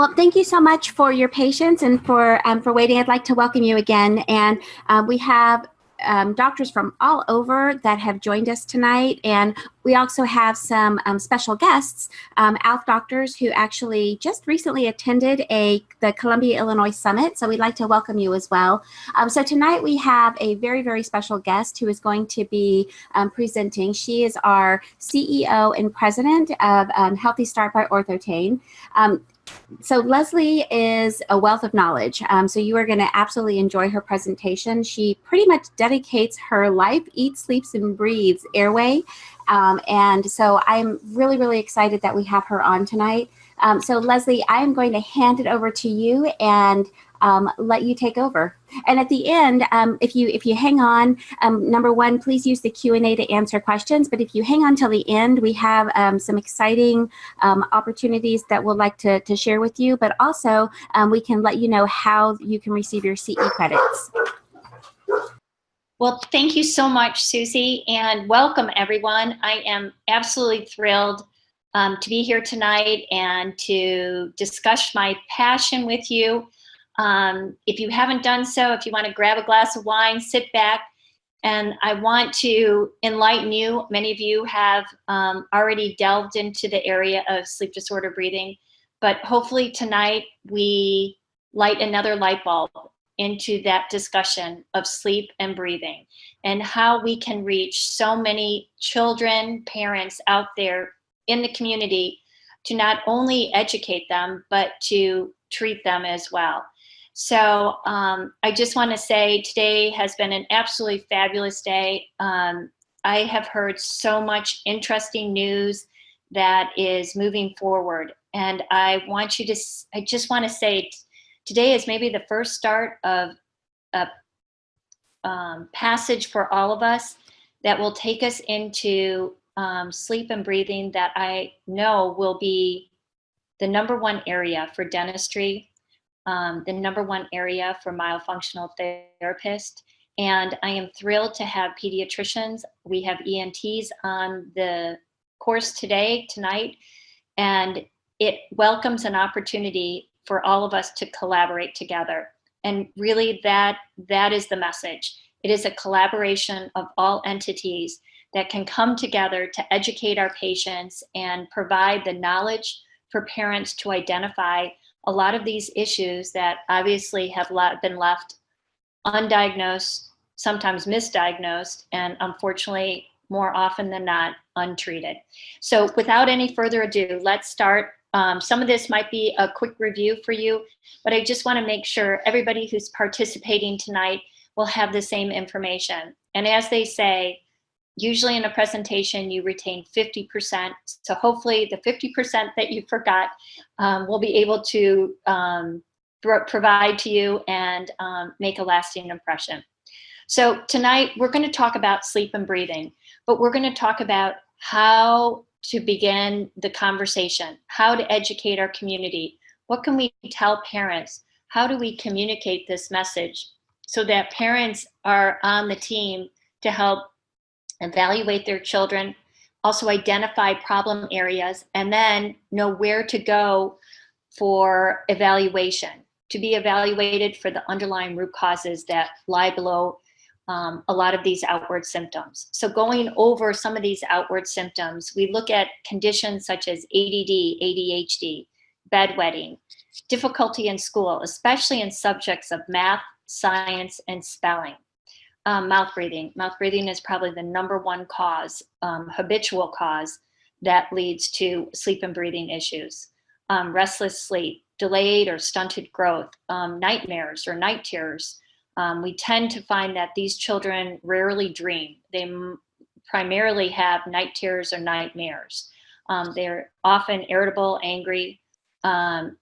Well, thank you so much for your patience and for waiting. I'd like to welcome you again. And we have doctors from all over that have joined us tonight. And we also have some special guests, ALF doctors who actually just recently attended the Columbia, Illinois Summit. So we'd like to welcome you as well. So tonight we have a very, very special guest who is going to be presenting. She is our CEO and president of HealthyStart by Ortho-Tain. So Leslie is a wealth of knowledge. So you are going to absolutely enjoy her presentation. She pretty much dedicates her life, eats, sleeps, and breathes airway. And so I'm really, really excited that we have her on tonight. So Leslie, I am going to hand it over to you and let you take over. And at the end, if you hang on, number one, please use the Q&A to answer questions. But if you hang on till the end, we have some exciting opportunities that we'll like to share with you. But also, we can let you know how you can receive your CE credits. Well, thank you so much, Susie, and welcome everyone. I am absolutely thrilled to be here tonight and to discuss my passion with you. If you haven't done so, if you want to grab a glass of wine, sit back, and I want to enlighten you. Many of you have already delved into the area of sleep disorder breathing, but hopefully tonight we light another light bulb into that discussion of sleep and breathing and how we can reach so many children, parents out there in the community to not only educate them, but to treat them as well. So I just want to say today has been an absolutely fabulous day. I have heard so much interesting news that is moving forward. And I just want to say today is maybe the first start of a passage for all of us that will take us into sleep and breathing that I know will be the #1 area for dentistry, the #1 area for myofunctional therapists. And I am thrilled to have pediatricians. We have ENTs on the course tonight, and it welcomes an opportunity for all of us to collaborate together. And really that is the message. It is a collaboration of all entities that can come together to educate our patients and provide the knowledge for parents to identify a lot of these issues that obviously have been left undiagnosed, sometimes misdiagnosed, and unfortunately, more often than not, untreated. So without any further ado, let's start. Some of this might be a quick review for you, but I just want to make sure everybody who's participating tonight will have the same information. And as they say, usually in a presentation, you retain 50%. So hopefully the 50% that you forgot we'll be able to provide to you and make a lasting impression. So tonight we're going to talk about sleep and breathing, but we're going to talk about how to begin the conversation, how to educate our community. What can we tell parents? How do we communicate this message so that parents are on the team to help evaluate their children, also identify problem areas, and then know where to go for evaluation, to be evaluated for the underlying root causes that lie below a lot of these outward symptoms. So going over some of these outward symptoms, we look at conditions such as ADD, ADHD, bedwetting, difficulty in school, especially in subjects of math, science, and spelling. Mouth breathing. Mouth breathing is probably the #1 cause, habitual cause that leads to sleep and breathing issues. Restless sleep, delayed or stunted growth, nightmares or night terrors. We tend to find that these children rarely dream. They primarily have night terrors or nightmares. They're often irritable, angry.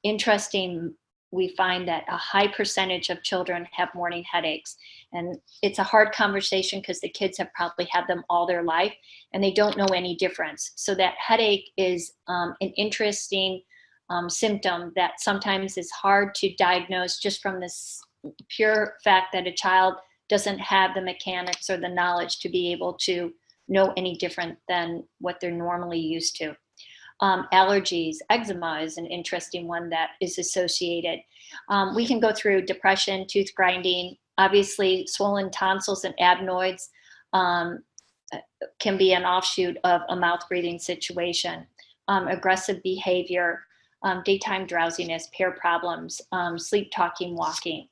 Interesting, we find that a high percentage of children have morning headaches. And it's a hard conversation because the kids have probably had them all their life and they don't know any difference. So that headache is an interesting symptom that sometimes is hard to diagnose just from this pure fact that a child doesn't have the mechanics or the knowledge to be able to know any different than what they're normally used to. Allergies, eczema is an interesting one that is associated. We can go through depression, tooth grinding, obviously swollen tonsils and adenoids can be an offshoot of a mouth breathing situation. Aggressive behavior, daytime drowsiness, pair problems, sleep talking, walking.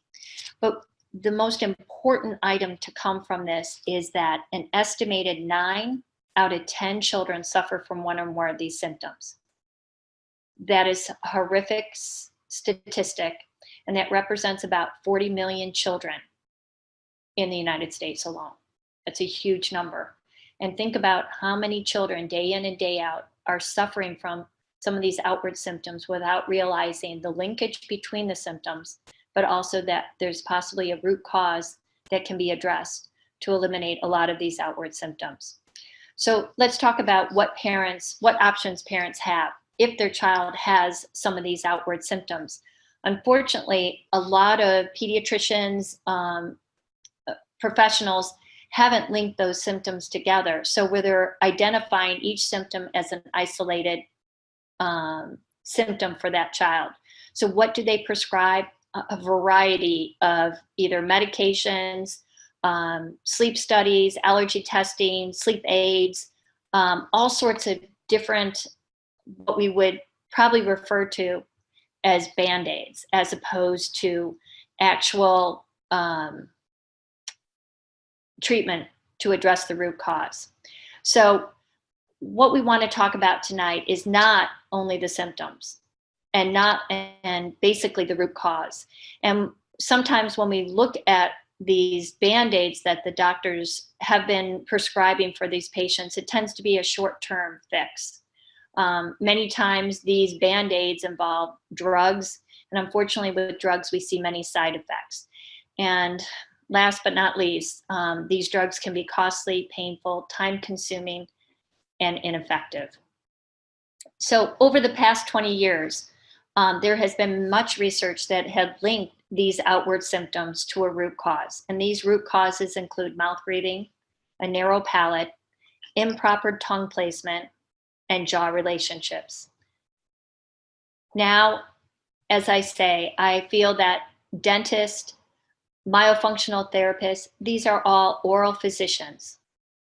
But the most important item to come from this is that an estimated 9 out of 10 children suffer from one or more of these symptoms. That is a horrific statistic, and that represents about 40 million children in the United States alone. That's a huge number. And think about how many children day in and day out are suffering from some of these outward symptoms without realizing the linkage between the symptoms, but also that there's possibly a root cause that can be addressed to eliminate a lot of these outward symptoms. So let's talk about what options parents have if their child has some of these outward symptoms. Unfortunately, a lot of pediatricians, professionals haven't linked those symptoms together. So where they're identifying each symptom as an isolated symptom for that child. So what do they prescribe? A variety of either medications, sleep studies, allergy testing, sleep aids, all sorts of different, what we would probably refer to as Band-Aids, as opposed to actual treatment to address the root cause. So what we want to talk about tonight is not only the symptoms and basically the root cause. And sometimes when we look at these Band-Aids that the doctors have been prescribing for these patients, it tends to be a short-term fix. Many times these Band-Aids involve drugs, and unfortunately with drugs we see many side effects. And last but not least, these drugs can be costly, painful, time-consuming, and ineffective. So over the past 20 years, there has been much research that have linked these outward symptoms to a root cause. And these root causes include mouth breathing, a narrow palate, improper tongue placement, and jaw relationships. Now, as I say, I feel that dentists, myofunctional therapists, these are all oral physicians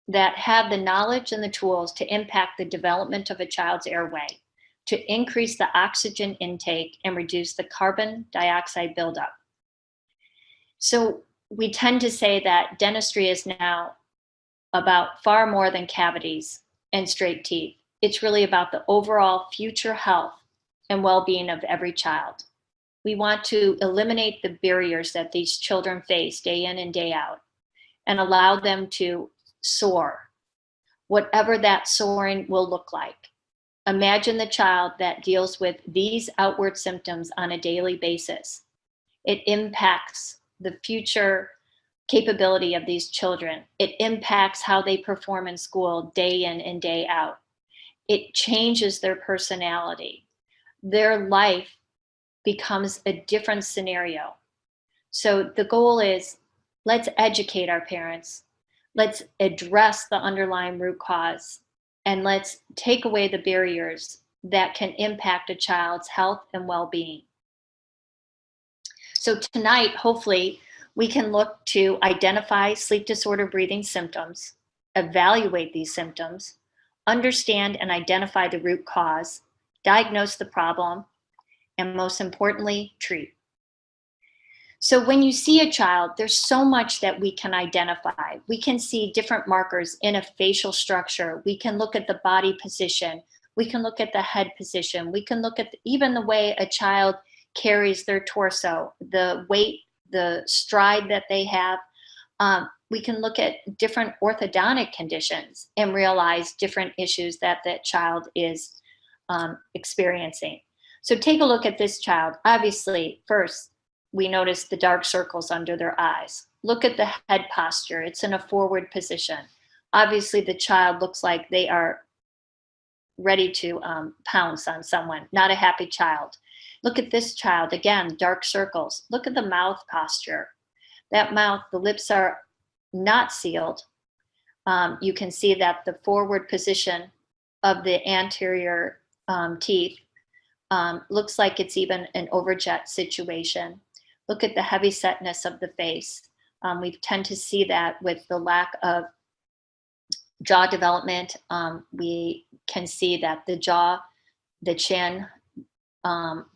that have the knowledge and the tools to impact the development of a child's airway, to increase the oxygen intake and reduce the carbon dioxide buildup. So we tend to say that dentistry is now about far more than cavities and straight teeth. It's really about the overall future health and well-being of every child. We want to eliminate the barriers that these children face day in and day out and allow them to soar, whatever that soaring will look like. Imagine the child that deals with these outward symptoms on a daily basis. It impacts the future capability of these children. It impacts how they perform in school day in and day out. It changes their personality. Their life becomes a different scenario. So the goal is, let's educate our parents. Let's address the underlying root cause, and let's take away the barriers that can impact a child's health and well-being. So tonight, hopefully, we can look to identify sleep disorder breathing symptoms, evaluate these symptoms, understand and identify the root cause, diagnose the problem, and most importantly, treat. So when you see a child, there's so much that we can identify. We can see different markers in a facial structure. We can look at the body position. We can look at the head position. We can look at even the way a child carries their torso, the weight, the stride that they have. We can look at different orthodontic conditions and realize different issues that that child is experiencing. So take a look at this child. Obviously, first, we notice the dark circles under their eyes. Look at the head posture. It's in a forward position. Obviously, the child looks like they are ready to pounce on someone, not a happy child. Look at this child, again, dark circles. Look at the mouth posture. That mouth, the lips are not sealed. You can see that the forward position of the anterior teeth. Looks like it's even an overjet situation. Look at the heavy setness of the face. We tend to see that with the lack of jaw development. We can see that the jaw, the chin,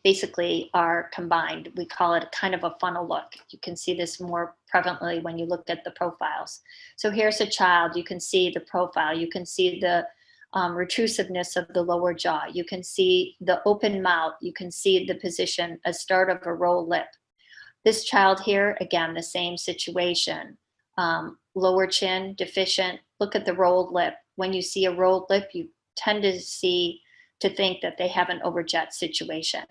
basically are combined. We call it kind of a funnel look. You can see this more prevalently when you look at the profiles. So here's a child. You can see the profile. You can see the retrusiveness of the lower jaw. You can see the open mouth. You can see the position, a start of a roll lip. This child here, again, the same situation. Lower chin, deficient. Look at the rolled lip. When you see a rolled lip, you tend to think that they have an overjet situation.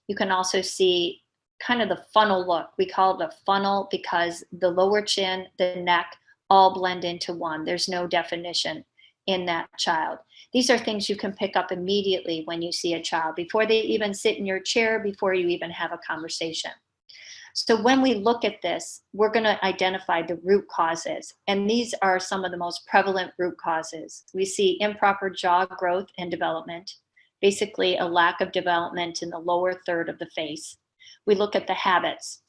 You can also see kind of the funnel look. We call it a funnel because the lower chin, the neck, all blend into one. There's no definition in that child. These are things you can pick up immediately when you see a child, before they even sit in your chair, before you even have a conversation. So when we look at this, we're going to identify the root causes. And these are some of the most prevalent root causes. We see improper jaw growth and development, basically a lack of development in the lower third of the face. We look at the habits,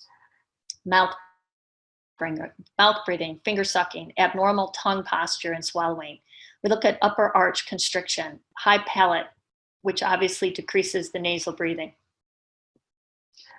mouth breathing, finger sucking, abnormal tongue posture and swallowing. We look at upper arch constriction, high palate, which obviously decreases the nasal breathing.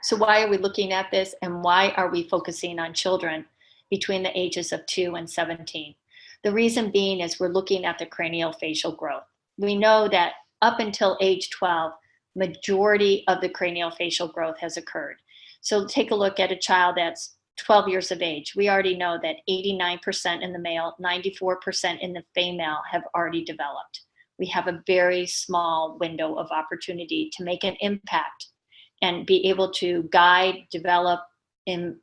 So why are we looking at this, and why are we focusing on children between the ages of 2 and 17? The reason being is we're looking at the craniofacial growth. We know that up until age 12, majority of the craniofacial growth has occurred. So take a look at a child that's 12 years of age. We already know that 89% in the male, 94% in the female have already developed. We have a very small window of opportunity to make an impact and be able to guide, develop, and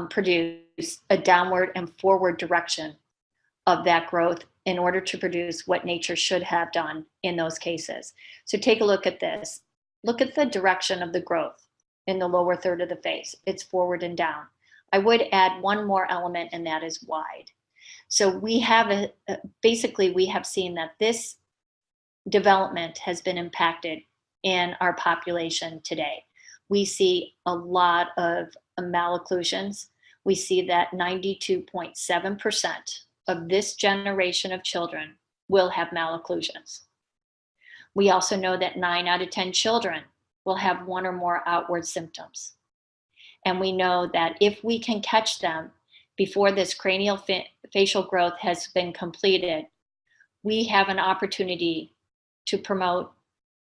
produce a downward and forward direction of that growth in order to produce what nature should have done in those cases. So take a look at this. Look at the direction of the growth in the lower third of the face. It's forward and down. I would add one more element, and that is wide. So we have basically we have seen that this development has been impacted in our population today. We see a lot of malocclusions. We see that 92.7% of this generation of children will have malocclusions. We also know that 9 out of 10 children will have one or more outward symptoms. And we know that if we can catch them before this cranial facial growth has been completed, we have an opportunity to promote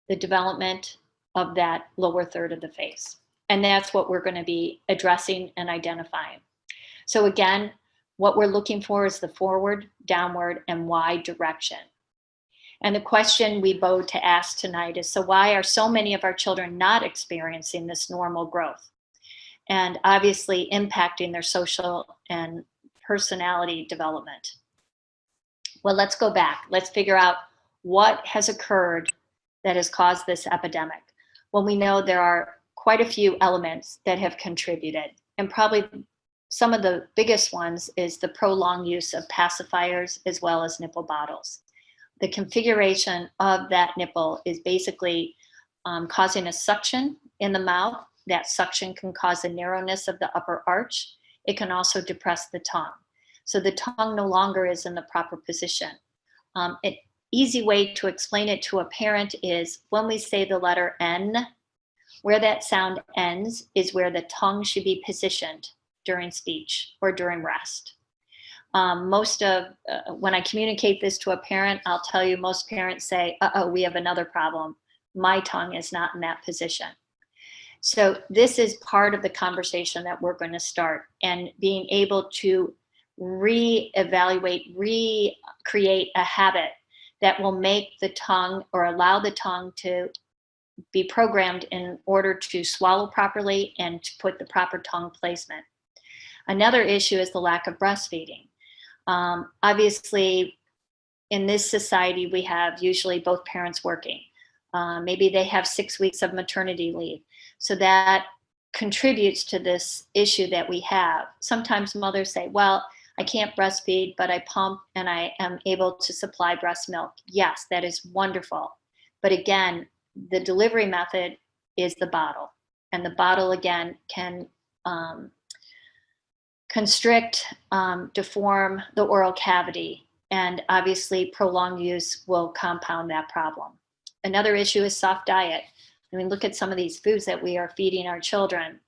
the development of that lower third of the face. And that's what we're going to be addressing and identifying. So again, what we're looking for is the forward, downward, and wide direction. And the question we bow to ask tonight is, so why are so many of our children not experiencing this normal growth? And obviously impacting their social and personality development. Well, let's go back. Let's figure out what has occurred that has caused this epidemic. Well, we know there are quite a few elements that have contributed, and probably some of the biggest ones is the prolonged use of pacifiers as well as nipple bottles. The configuration of that nipple is basically causing a suction in the mouth. That suction can cause a narrowness of the upper arch. It can also depress the tongue. So the tongue no longer is in the proper position. An easy way to explain it to a parent is when we say the letter N, where that sound ends is where the tongue should be positioned during speech or during rest. When I communicate this to a parent, I'll tell you most parents say, uh-oh, we have another problem. My tongue is not in that position. So this is part of the conversation that we're going to start, and being able to reevaluate, recreate a habit that will make the tongue or allow the tongue to be programmed in order to swallow properly and to put the proper tongue placement. Another issue is the lack of breastfeeding. Obviously, in this society, we have usually both parents working. Maybe they have 6 weeks of maternity leave. So that contributes to this issue that we have. Sometimes mothers say, well, I can't breastfeed, but I pump and I am able to supply breast milk. Yes, that is wonderful. But again, the delivery method is the bottle. And the bottle, again, can constrict, deform the oral cavity. And obviously, prolonged use will compound that problem. Another issue is soft diet. I mean, look at some of these foods that we are feeding our children.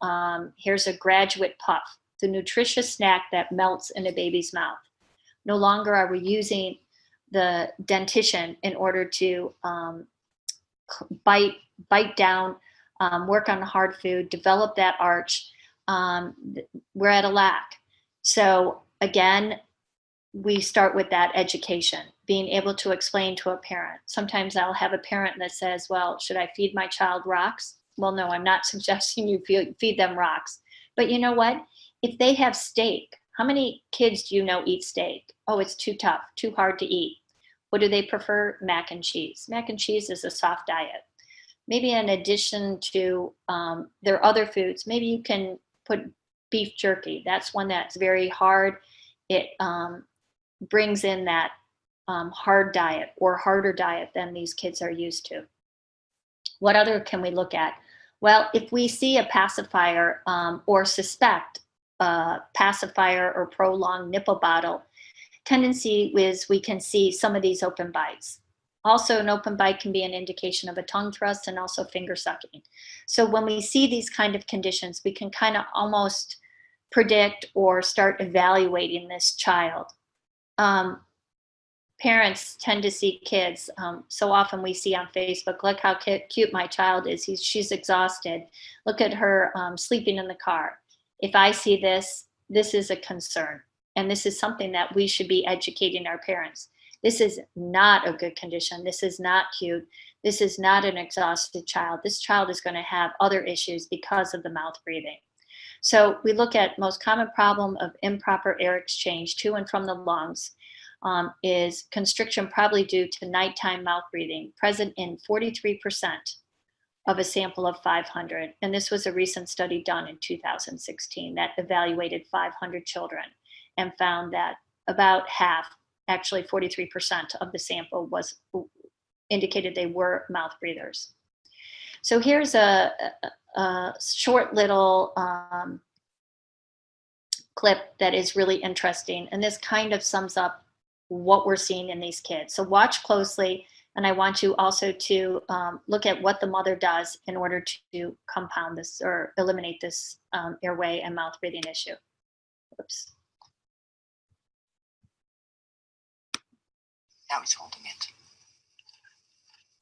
Here's a graduate puff, the nutritious snack that melts in a baby's mouth. No longer are we using the dentition in order to bite down, work on hard food, develop that arch. We're at a lack. So again, we start with that education, being able to explain to a parent. Sometimes I'll have a parent that says, well, should I feed my child rocks? Well, no, I'm not suggesting you feed them rocks. But you know what? If they have steak, how many kids do you know eat steak? Oh, it's too tough, too hard to eat. What do they prefer? Mac and cheese. Mac and cheese is a soft diet. Maybe in addition to their other foods, maybe you can put beef jerky. That's one that's very hard. It brings in that hard diet or harder diet than these kids are used to. What other can we look at? Well, if we see a pacifier or suspect a pacifier or prolonged nipple bottle, tendency is we can see some of these open bites. Also, an open bite can be an indication of a tongue thrust and also finger sucking. So when we see these kind of conditions, we can kind of almost predict or start evaluating this child. Parents tend to see kids. So often we see on Facebook, look how cute my child is. She's exhausted. Look at her sleeping in the car. If I see this, this is a concern. And this is something that we should be educating our parents. This is not a good condition. This is not cute. This is not an exhausted child. This child is going to have other issues because of the mouth breathing. So we look at most common problem of improper air exchange to and from the lungs is constriction, probably due to nighttime mouth breathing, present in 43% of a sample of 500. And this was a recent study done in 2016 that evaluated 500 children and found that about half, actually 43% of the sample was indicated they were mouth breathers. So here's a short little clip that is really interesting. And this kind of sums up what we're seeing in these kids. So watch closely. And I want you also to look at what the mother does in order to compound this or eliminate this airway and mouth breathing issue. Oops. Now he's holding it.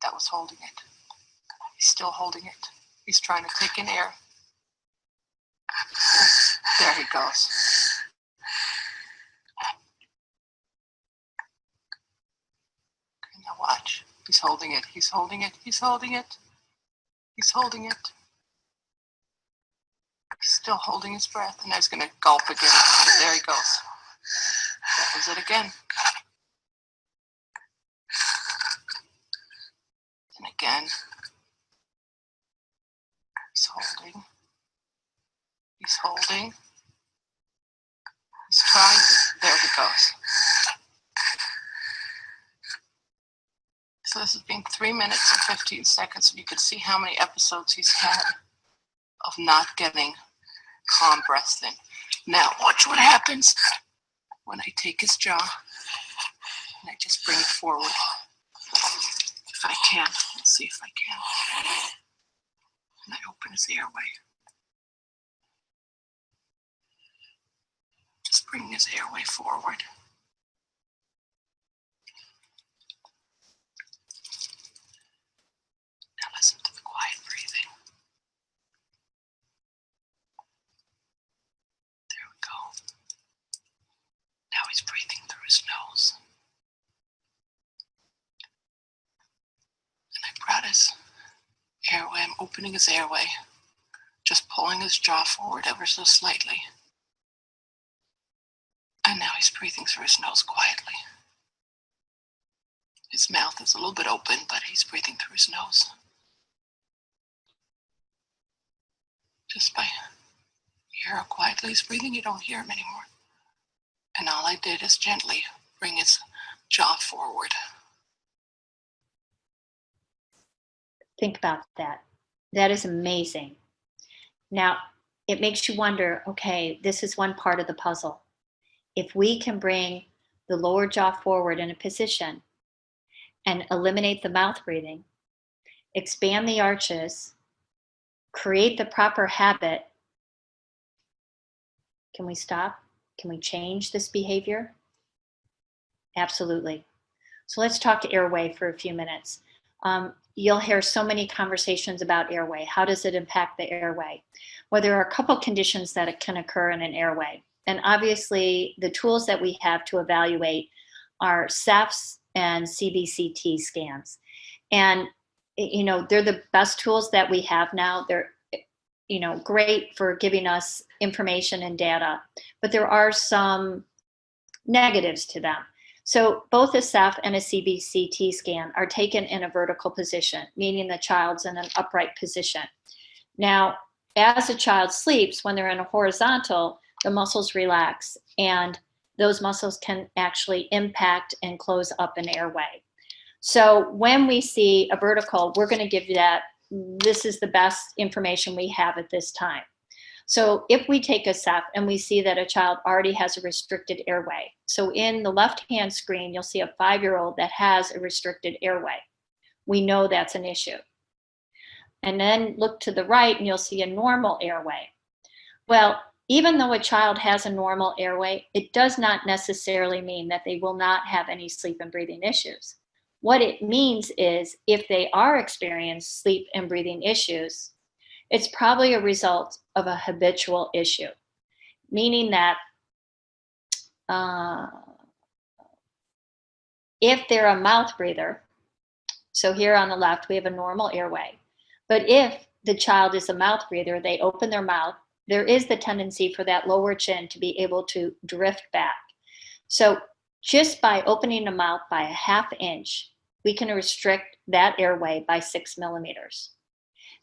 That was holding it. He's still holding it. He's trying to take in air. There he goes. Okay, now watch. He's holding it. He's holding it. He's holding it. He's holding it. He's still holding his breath. And now he's going to gulp again. There he goes. That was it again. And again. He's holding. He's holding. He's trying. There he goes. So this has been 3 minutes and 15 seconds, and you can see how many episodes he's had of not getting calm breaths in. Now, watch what happens when I take his jaw and I just bring it forward. If I can, let's see if I can. And I open his airway. Just bring his airway forward. Now listen to the quiet breathing. There we go. Now he's breathing through his nose. And I brought his airway. I'm opening his airway. Just pulling his jaw forward ever so slightly. And now he's breathing through his nose quietly. His mouth is a little bit open, but he's breathing through his nose. Just by hear how quietly he's breathing, you don't hear him anymore. And all I did is gently bring his jaw forward. Think about that. That is amazing. Now, it makes you wonder, okay, this is one part of the puzzle. If we can bring the lower jaw forward in a position and eliminate the mouth breathing, expand the arches, create the proper habit, can we stop? Can we change this behavior? Absolutely. So let's talk to airway for a few minutes. You'll hear so many conversations about airway. How does it impact the airway? Well, there are a couple conditions that can occur in an airway. And obviously, the tools that we have to evaluate are SEFs and CBCT scans. And, you know, they're the best tools that we have now. They're, you know, great for giving us information and data, but there are some negatives to them. So both a SEF and a CBCT scan are taken in a vertical position, meaning the child's in an upright position. Now, as a child sleeps, when they're in a horizontal, the muscles relax, and those muscles can actually impact and close up an airway. So when we see a vertical, we're going to give you that. This is the best information we have at this time. So if we take a SEF and we see that a child already has a restricted airway, so in the left-hand screen, you'll see a 5-year-old that has a restricted airway. We know that's an issue. And then look to the right and you'll see a normal airway. Well, even though a child has a normal airway, it does not necessarily mean that they will not have any sleep and breathing issues. What it means is if they are experiencing sleep and breathing issues, it's probably a result of a habitual issue, meaning that if they're a mouth breather, so here on the left, we have a normal airway, but if the child is a mouth breather, they open their mouth, there is the tendency for that lower chin to be able to drift back. So just by opening the mouth by a 1/2 inch, we can restrict that airway by 6 millimeters.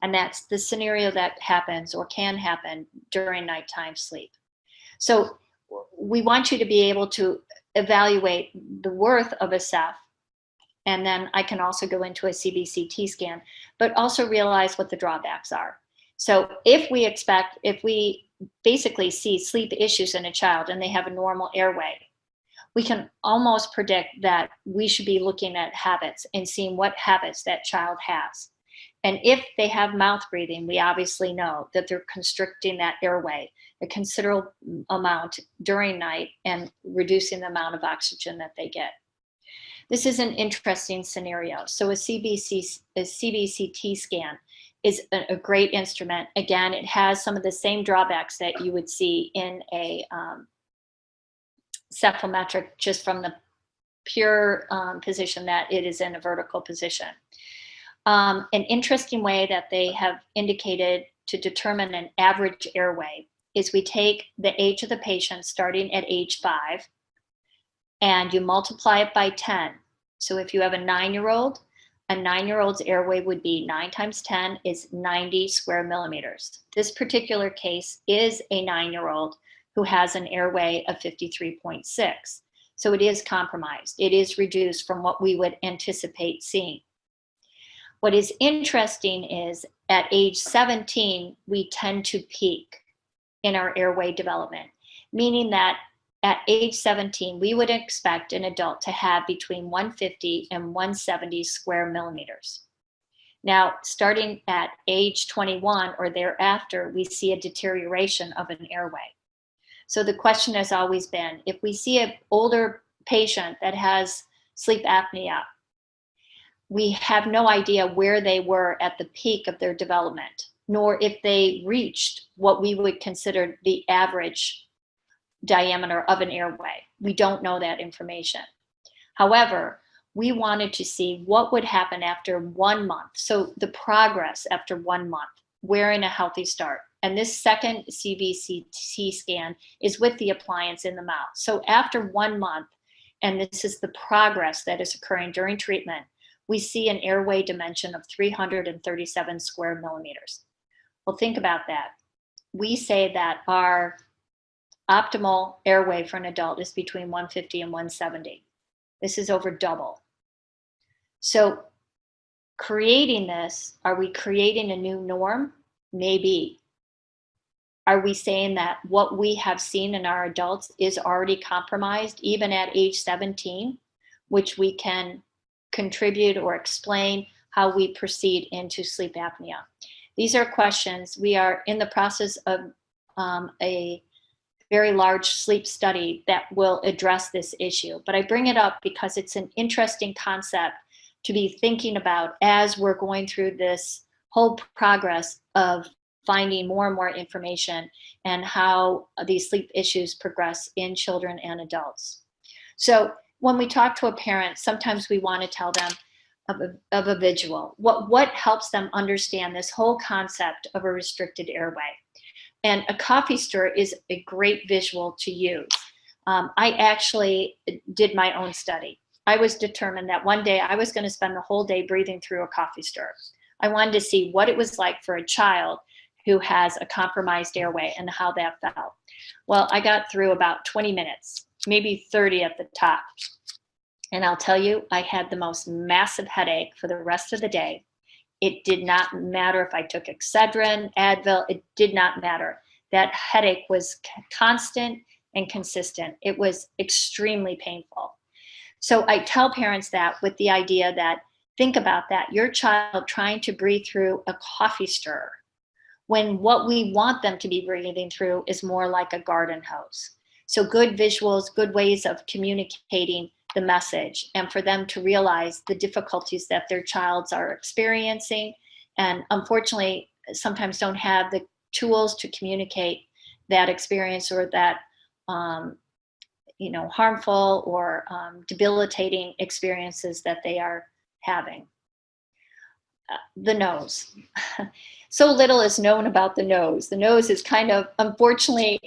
And that's the scenario that happens or can happen during nighttime sleep. So we want you to be able to evaluate the worth of a SEF, and then I can also go into a CBCT scan, but also realize what the drawbacks are. So if we basically see sleep issues in a child and they have a normal airway, we can almost predict that we should be looking at habits and seeing what habits that child has. And if they have mouth breathing, we obviously know that they're constricting that airway a considerable amount during night and reducing the amount of oxygen that they get. This is an interesting scenario. So a CBCT scan is a great instrument. Again, it has some of the same drawbacks that you would see in a cephalometric, just from the pure position that it is in a vertical position. An interesting way that they have indicated to determine an average airway is we take the age of the patient starting at age 5 and you multiply it by 10. So if you have a 9-year-old, a 9-year-old's airway would be 9 times 10 is 90 square millimeters. This particular case is a 9-year-old who has an airway of 53.6. So it is compromised. It is reduced from what we would anticipate seeing. What is interesting is at age 17, we tend to peak in our airway development, meaning that at age 17, we would expect an adult to have between 150 and 170 square millimeters. Now, starting at age 21 or thereafter, we see a deterioration of an airway. So the question has always been, if we see an older patient that has sleep apnea, we have no idea where they were at the peak of their development, nor if they reached what we would consider the average diameter of an airway. We don't know that information. However, we wanted to see what would happen after 1 month. So the progress after 1 month, wearing a HealthyStart. And this second CBCT scan is with the appliance in the mouth. So after 1 month, and this is the progress that is occurring during treatment, we see an airway dimension of 337 square millimeters. Well, think about that. We say that our optimal airway for an adult is between 150 and 170. This is over double. So creating this, are we creating a new norm? Maybe. Are we saying that what we have seen in our adults is already compromised, even at age 17, which we can contribute or explain how we proceed into sleep apnea? These are questions. We are in the process of a very large sleep study that will address this issue. But I bring it up because it's an interesting concept to be thinking about as we're going through this whole progress of finding more and more information and how these sleep issues progress in children and adults. So when we talk to a parent, sometimes we want to tell them of a visual, what helps them understand this whole concept of a restricted airway. And a coffee stir is a great visual to use. I actually did my own study. I was determined that one day I was going to spend the whole day breathing through a coffee stir. I wanted to see what it was like for a child who has a compromised airway and how that felt. Well, I got through about 20 minutes, maybe 30 at the top. And I'll tell you, I had the most massive headache for the rest of the day. It did not matter if I took Excedrin, Advil, it did not matter. That headache was constant and consistent. It was extremely painful. So I tell parents that with the idea that, think about that, your child trying to breathe through a coffee stir, when what we want them to be breathing through is more like a garden hose. So good visuals, good ways of communicating the message, and for them to realize the difficulties that their childs are experiencing, and unfortunately sometimes don't have the tools to communicate that experience or that harmful or debilitating experiences that they are having. The nose. So little is known about the nose. The nose is kind of, unfortunately,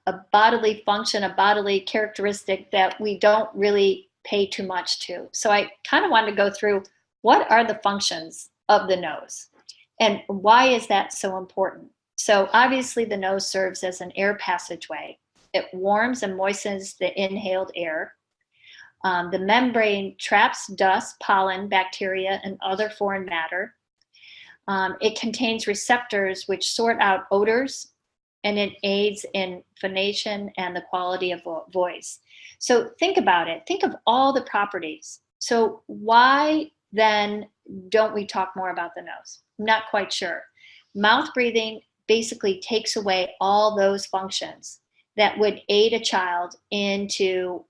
a bodily function, a bodily characteristic that we don't really pay too much to. So I kind of wanted to go through what are the functions of the nose and why is that so important? So obviously the nose serves as an air passageway. It warms and moistens the inhaled air. The membrane traps dust, pollen, bacteria, and other foreign matter. It contains receptors which sort out odors, and it aids in phonation and the quality of voice. So think about it. Think of all the properties. So why then don't we talk more about the nose? I'm not quite sure. Mouth breathing basically takes away all those functions that would aid a child into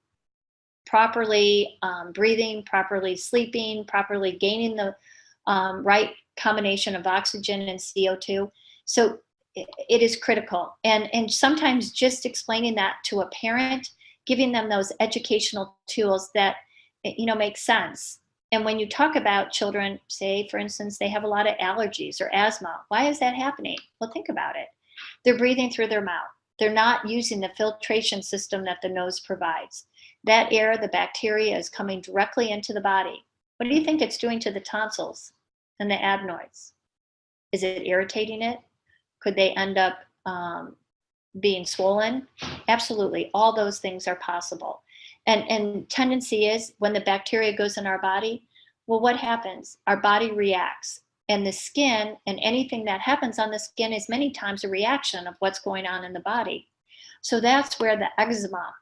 properly breathing, properly sleeping, properly gaining the right combination of oxygen and CO2. So it is critical. And sometimes just explaining that to a parent, giving them those educational tools that, make sense. And when you talk about children, say, for instance, they have a lot of allergies or asthma, why is that happening? Well, think about it. They're breathing through their mouth. They're not using the filtration system that the nose provides. That air, the bacteria, is coming directly into the body. What do you think it's doing to the tonsils and the adenoids? Is it irritating it? Could they end up being swollen? Absolutely. All those things are possible. And tendency is when the bacteria goes in our body, well, what happens? Our body reacts. And the skin and anything that happens on the skin is many times a reaction of what's going on in the body. So that's where the eczema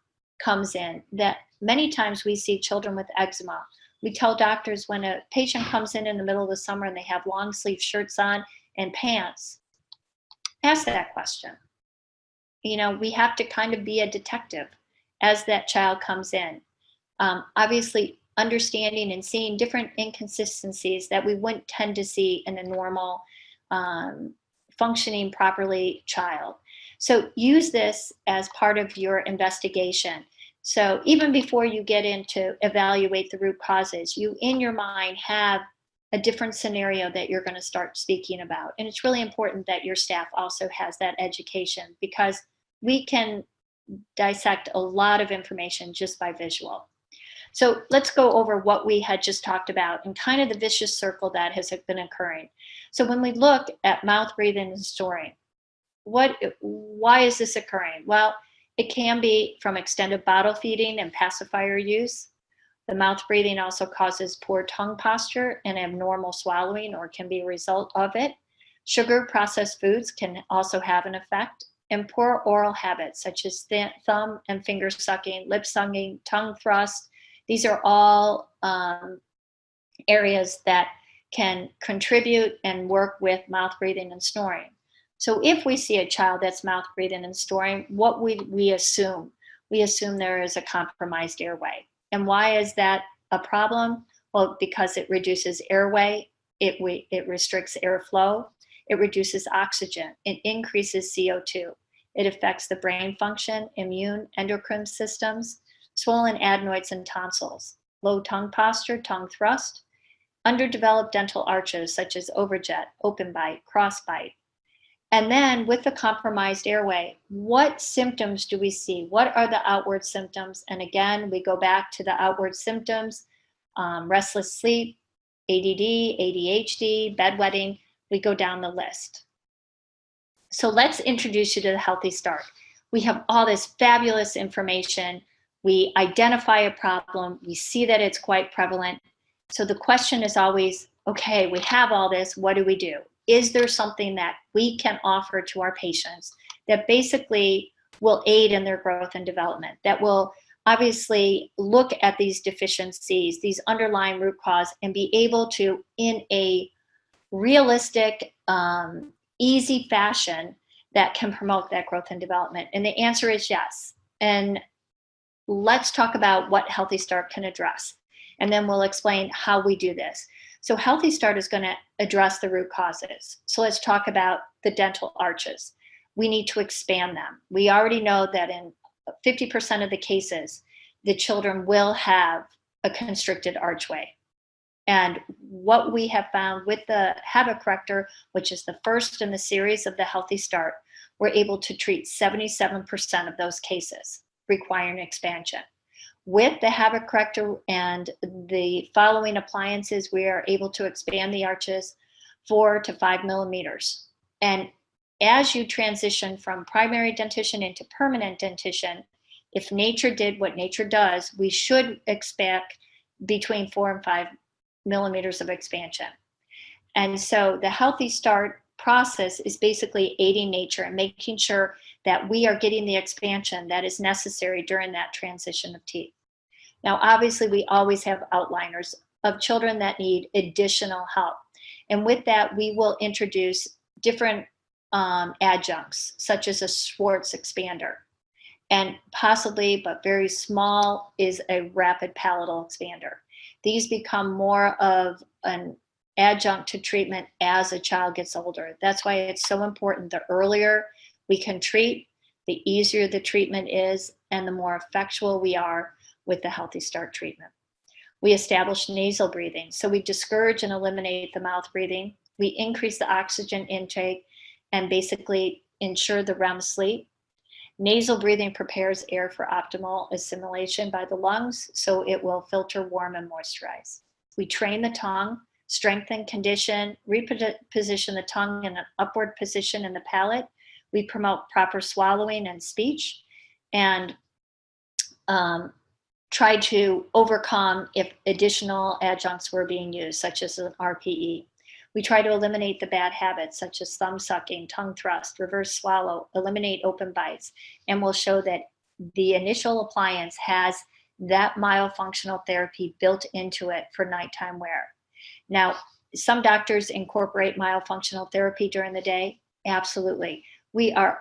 comes in, that many times we see children with eczema. We tell doctors when a patient comes in the middle of the summer and they have long sleeve shirts on and pants, ask that question. We have to kind of be a detective as that child comes in. Obviously, understanding and seeing different inconsistencies that we wouldn't tend to see in a normal, functioning properly child. So use this as part of your investigation. So even before you get into evaluate the root causes, you in your mind have a different scenario that you're going to start speaking about. And it's really important that your staff also has that education, because we can dissect a lot of information just by visual. So let's go over what we had just talked about and kind of the vicious circle that has been occurring. So when we look at mouth breathing and snoring, why is this occurring? Well, it can be from extended bottle feeding and pacifier use. The mouth breathing also causes poor tongue posture and abnormal swallowing, or can be a result of it. Sugar processed foods can also have an effect, and poor oral habits such as thumb and finger sucking, lip sucking, tongue thrust. These are all areas that can contribute and work with mouth breathing and snoring. So if we see a child that's mouth breathing and snoring, what would we assume? We assume there is a compromised airway. And why is that a problem? Well, because it reduces airway, it restricts airflow, it reduces oxygen, it increases CO2. It affects the brain function, immune, endocrine systems, swollen adenoids and tonsils, low tongue posture, tongue thrust, underdeveloped dental arches such as overjet, open bite, cross bite. And then with the compromised airway, what symptoms do we see? What are the outward symptoms? And again, we go back to the outward symptoms, restless sleep, ADD, ADHD, bedwetting. We go down the list. So let's introduce you to the HealthyStart. We have all this fabulous information. We identify a problem. We see that it's quite prevalent. So the question is always, okay, we have all this, what do we do? Is there something that we can offer to our patients that basically will aid in their growth and development, that will obviously look at these deficiencies, these underlying root cause, and be able to, in a realistic, easy fashion, that can promote that growth and development? And the answer is yes. And let's talk about what HealthyStart can address. And then we'll explain how we do this. So HealthyStart is going to address the root causes. So let's talk about the dental arches. We need to expand them. We already know that in 50% of the cases, the children will have a constricted archway. And what we have found with the habit corrector, which is the first in the series of the HealthyStart, we're able to treat 77% of those cases requiring expansion. With the habit corrector and the following appliances, we are able to expand the arches 4 to 5 millimeters. And as you transition from primary dentition into permanent dentition, if nature did what nature does, we should expect between 4 and 5 millimeters of expansion. And so the HealthyStart process is basically aiding nature and making sure that we are getting the expansion that is necessary during that transition of teeth. Now, obviously, we always have outliners of children that need additional help. And with that, we will introduce different adjuncts, such as a Schwartz expander. And possibly, but very small, is a rapid palatal expander. These become more of an adjunct to treatment as a child gets older. That's why it's so important. The earlier we can treat, the easier the treatment is, and the more effectual we are with the HealthyStart treatment. We establish nasal breathing. So we discourage and eliminate the mouth breathing. We increase the oxygen intake and basically ensure the REM sleep. Nasal breathing prepares air for optimal assimilation by the lungs, so it will filter, warm, and moisturize. We train the tongue, strengthen, condition, reposition the tongue in an upward position in the palate. We promote proper swallowing and speech, and try to overcome if additional adjuncts were being used, such as an RPE. We try to eliminate the bad habits, such as thumb sucking, tongue thrust, reverse swallow, eliminate open bites, and we'll show that the initial appliance has that myofunctional therapy built into it for nighttime wear. Now, some doctors incorporate myofunctional therapy during the day. Absolutely. We are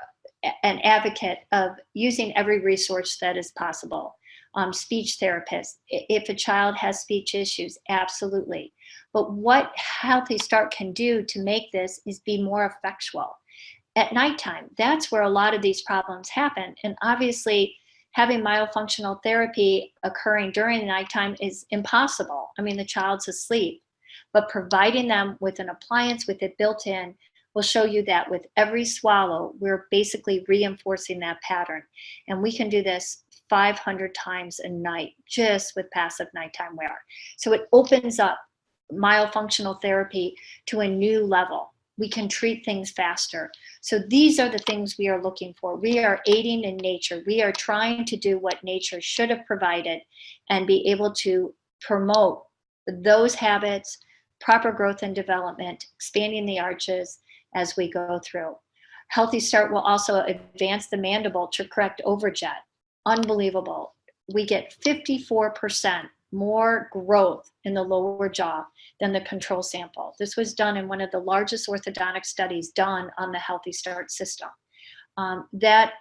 an advocate of using every resource that is possible. Speech therapists, if a child has speech issues, absolutely. But what HealthyStart can do to make this is be more effectual. At nighttime, that's where a lot of these problems happen. And obviously, having myofunctional therapy occurring during the nighttime is impossible. I mean, the child's asleep. But providing them with an appliance with it built in will show you that with every swallow, we're basically reinforcing that pattern. And we can do this 500 times a night just with passive nighttime wear. So it opens up myofunctional therapy to a new level. We can treat things faster. So these are the things we are looking for. We are aiding in nature. We are trying to do what nature should have provided and be able to promote those habits, proper growth and development, expanding the arches as we go through. HealthyStart will also advance the mandible to correct overjet. Unbelievable. We get 54% more growth in the lower jaw than the control sample. This was done in one of the largest orthodontic studies done on the HealthyStart system. That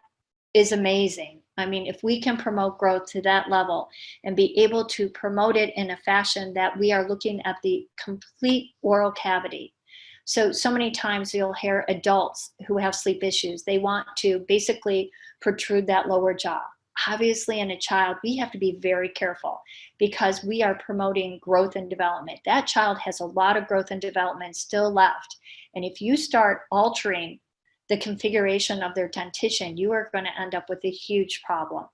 is amazing. I mean, if we can promote growth to that level and be able to promote it in a fashion that we are looking at the complete oral cavity. So many times you'll hear adults who have sleep issues, they want to basically protrude that lower jaw. Obviously, in a child, we have to be very careful because we are promoting growth and development. That child has a lot of growth and development still left. And if you start altering the configuration of their dentition, you are going to end up with a huge problem.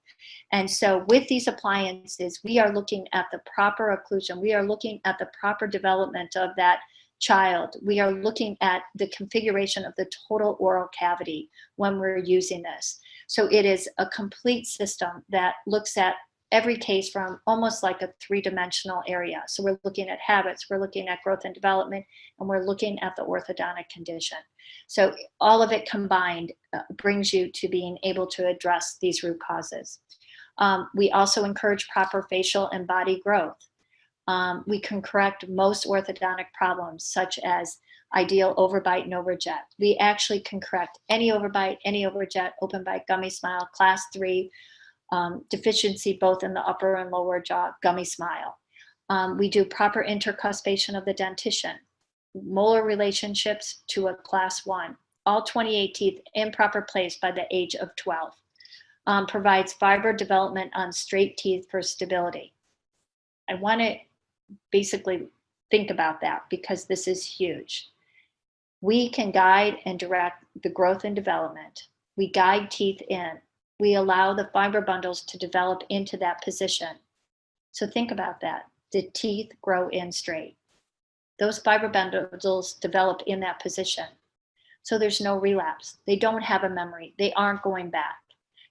And so with these appliances, we are looking at the proper occlusion. We are looking at the proper development of that child. We are looking at the configuration of the total oral cavity when we're using this. So it is a complete system that looks at every case from almost like a three-dimensional area. So we're looking at habits, we're looking at growth and development, and we're looking at the orthodontic condition. So all of it combined brings you to being able to address these root causes. We also encourage proper facial and body growth. We can correct most orthodontic problems, such as ideal overbite and overjet. We actually can correct any overbite, any overjet, open bite, gummy smile, class 3, deficiency both in the upper and lower jaw, gummy smile. We do proper intercuspation of the dentition, molar relationships to a class 1, all 28 teeth in proper place by the age of 12. Provides fiber development on straight teeth for stability. I want to basically think about that because this is huge. We can guide and direct the growth and development. We guide teeth in. We allow the fiber bundles to develop into that position. So think about that. The teeth grow in straight. Those fiber bundles develop in that position. So there's no relapse. They don't have a memory. They aren't going back.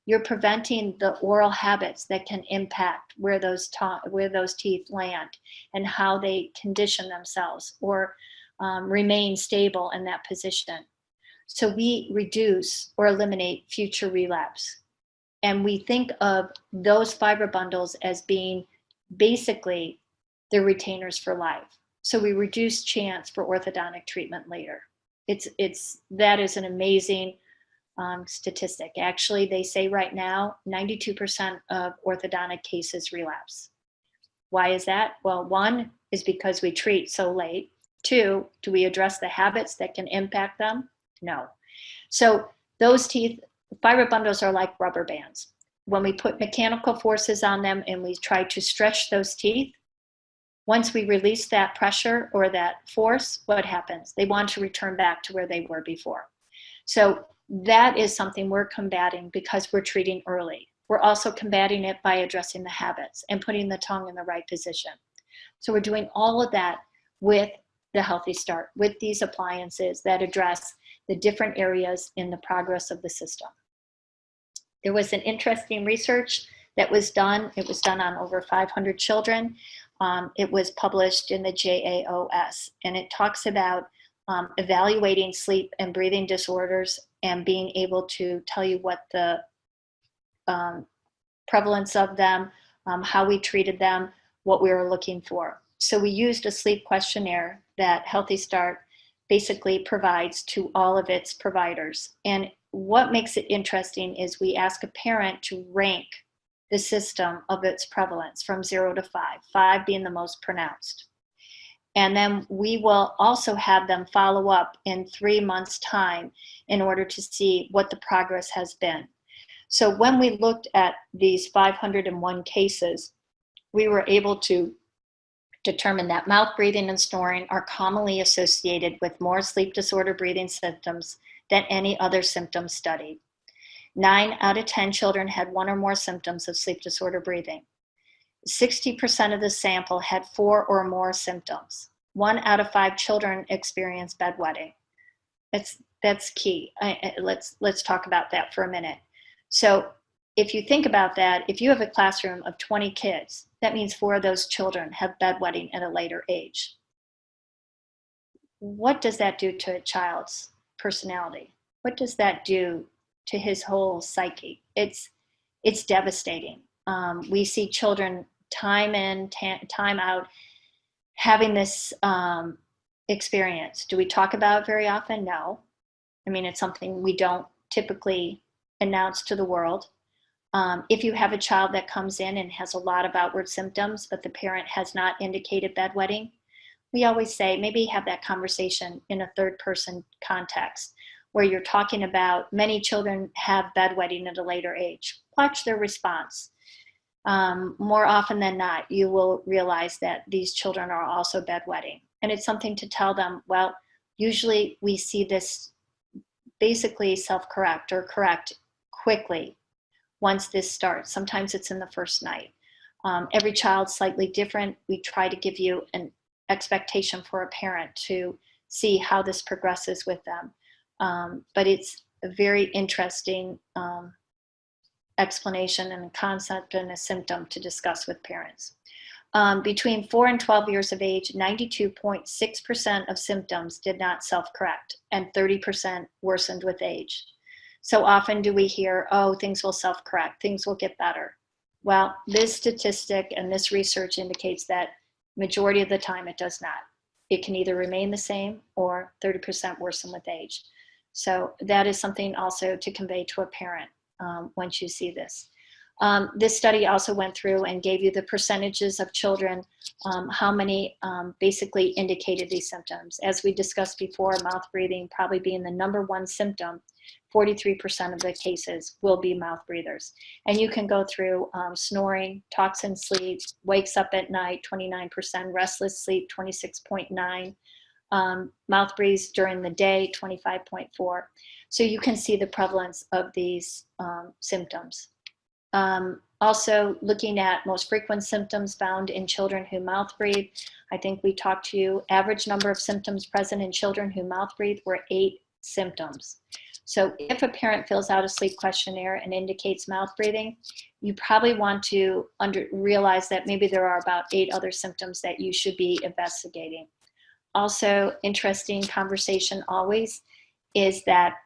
You're preventing the oral habits that can impact where those teeth land and how they condition themselves or remain stable in that position. So we reduce or eliminate future relapse. And we think of those fiber bundles as being basically the retainers for life. So we reduce chance for orthodontic treatment later. That is an amazing statistic. Actually, they say right now, 92% of orthodontic cases relapse. Why is that? Well, 1 is because we treat so late. 2, do we address the habits that can impact them? No. So those teeth, fiber bundles are like rubber bands. When we put mechanical forces on them and we try to stretch those teeth, once we release that pressure or that force, what happens? They want to return back to where they were before. So that is something we're combating because we're treating early. We're also combating it by addressing the habits and putting the tongue in the right position. So we're doing all of that with the HealthyStart, with these appliances that address the different areas in the progress of the system. There was an interesting research that was done. It was done on over 500 children. It was published in the JAOS, and it talks about evaluating sleep and breathing disorders and being able to tell you what the prevalence of them, how we treated them, what we were looking for. So we used a sleep questionnaire that HealthyStart basically provides to all of its providers. And what makes it interesting is we ask a parent to rank the system of its prevalence from 0 to 5, 5 being the most pronounced. And then we will also have them follow up in 3 months' time in order to see what the progress has been. So when we looked at these 501 cases, we were able to determine that mouth breathing and snoring are commonly associated with more sleep disorder breathing symptoms than any other symptom studied. 9 out of 10 children had 1 or more symptoms of sleep disorder breathing. 60% of the sample had 4 or more symptoms. 1 out of 5 children experienced bedwetting. That's key. Let's talk about that for a minute. So if you think about that, if you have a classroom of 20 kids, that means 4 of those children have bedwetting at a later age. What does that do to a child's personality? What does that do to his whole psyche? It's devastating. We see children time in, time out having this experience. Do we talk about it very often? No. I mean, it's something we don't typically announce to the world. If you have a child that comes in and has a lot of outward symptoms, but the parent has not indicated bedwetting, we always say maybe have that conversation in a third person context where you're talking about many children have bedwetting at a later age. Watch their response. More often than not, you will realize that these children are also bedwetting. And it's something to tell them, well, usually we see this basically self-correct or correct quickly once this starts. Sometimes it's in the first night. Every child's slightly different. We try to give you an expectation for a parent to see how this progresses with them. But it's a very interesting explanation and a concept and a symptom to discuss with parents. Between 4 and 12 years of age, 92.6% of symptoms did not self-correct, and 30% worsened with age. So often do we hear, oh, things will self-correct, things will get better. Well, this statistic and this research indicates that majority of the time it does not. It can either remain the same or 30% worsen with age. So that is something also to convey to a parent once you see this. This study also went through and gave you the percentages of children, how many basically indicated these symptoms. As we discussed before, mouth breathing probably being the #1 symptom, 43% of the cases will be mouth breathers. And you can go through snoring, talks in sleep, wakes up at night, 29%, restless sleep, 26.9%, mouth breathes during the day, 25.4%. So you can see the prevalence of these symptoms. Also looking at most frequent symptoms found in children who mouth breathe. I think we talked to you, average number of symptoms present in children who mouth breathe were 8 symptoms. So if a parent fills out a sleep questionnaire and indicates mouth breathing, you probably want to realize that maybe there are about 8 other symptoms that you should be investigating. Also, interesting conversation always is that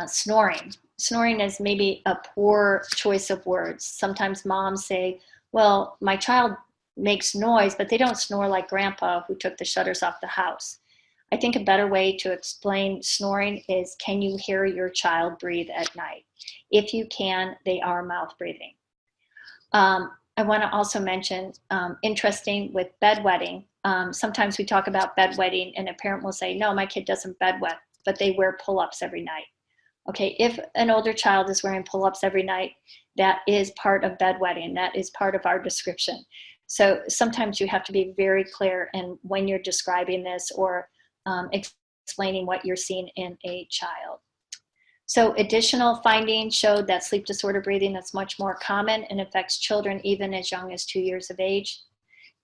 snoring. Snoring is maybe a poor choice of words. Sometimes moms say, well, my child makes noise, but they don't snore like grandpa who took the shutters off the house. I think a better way to explain snoring is, can you hear your child breathe at night? If you can, they are mouth breathing. I want to also mention, interesting with bedwetting, sometimes we talk about bedwetting and a parent will say, no, my kid doesn't bedwet, but they wear pull-ups every night. Okay, if an older child is wearing pull-ups every night, that is part of bedwetting. That is part of our description. So sometimes you have to be very clear in when you're describing this or explaining what you're seeing in a child. So additional findings showed that sleep disorder breathing is much more common and affects children even as young as 2 years of age.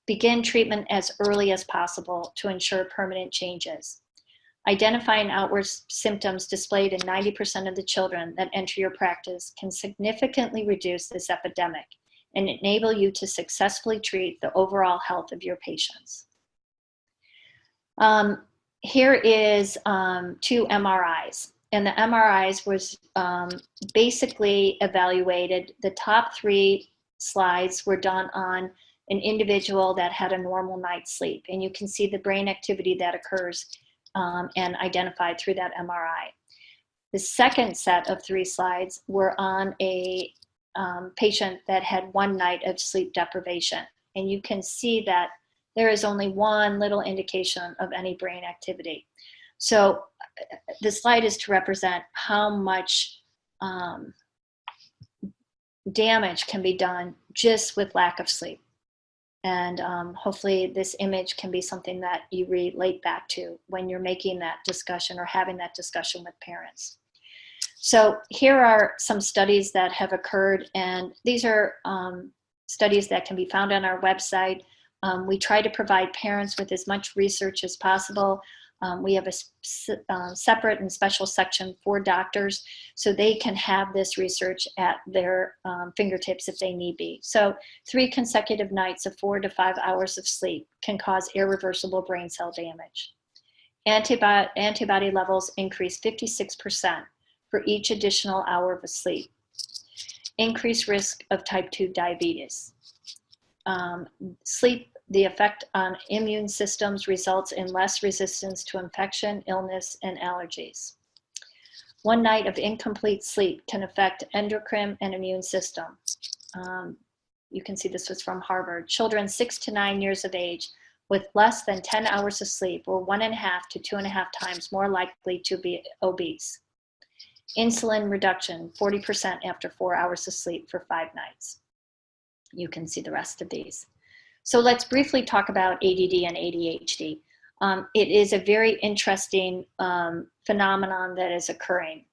Begin treatment as early as possible to ensure permanent changes. Identifying outward symptoms displayed in 90% of the children that enter your practice can significantly reduce this epidemic and enable you to successfully treat the overall health of your patients. Here is 2 MRIs. And the MRIs was basically evaluated. The top 3 slides were done on an individual that had a normal night's sleep. And you can see the brain activity that occurs and identified through that MRI. The second set of 3 slides were on a patient that had 1 night of sleep deprivation. And you can see that there is only 1 little indication of any brain activity. So the slide is to represent how much damage can be done just with lack of sleep. And hopefully this image can be something that you relate back to when you're making that discussion or having that discussion with parents. So here are some studies that have occurred, and these are studies that can be found on our website. We try to provide parents with as much research as possible. We have a separate and special section for doctors so they can have this research at their fingertips if they need be. So 3 consecutive nights of 4 to 5 hours of sleep can cause irreversible brain cell damage. Antibody levels increase 56% for each additional hour of sleep. Increased risk of type 2 diabetes. Sleep, the effect on immune systems results in less resistance to infection, illness, and allergies. 1 night of incomplete sleep can affect endocrine and immune system. You can see this was from Harvard. Children 6 to 9 years of age with less than 10 hours of sleep were 1.5 to 2.5 times more likely to be obese. Insulin reduction, 40% after 4 hours of sleep for 5 nights. You can see the rest of these. So let's briefly talk about ADD and ADHD. It is a very interesting phenomenon that is occurring.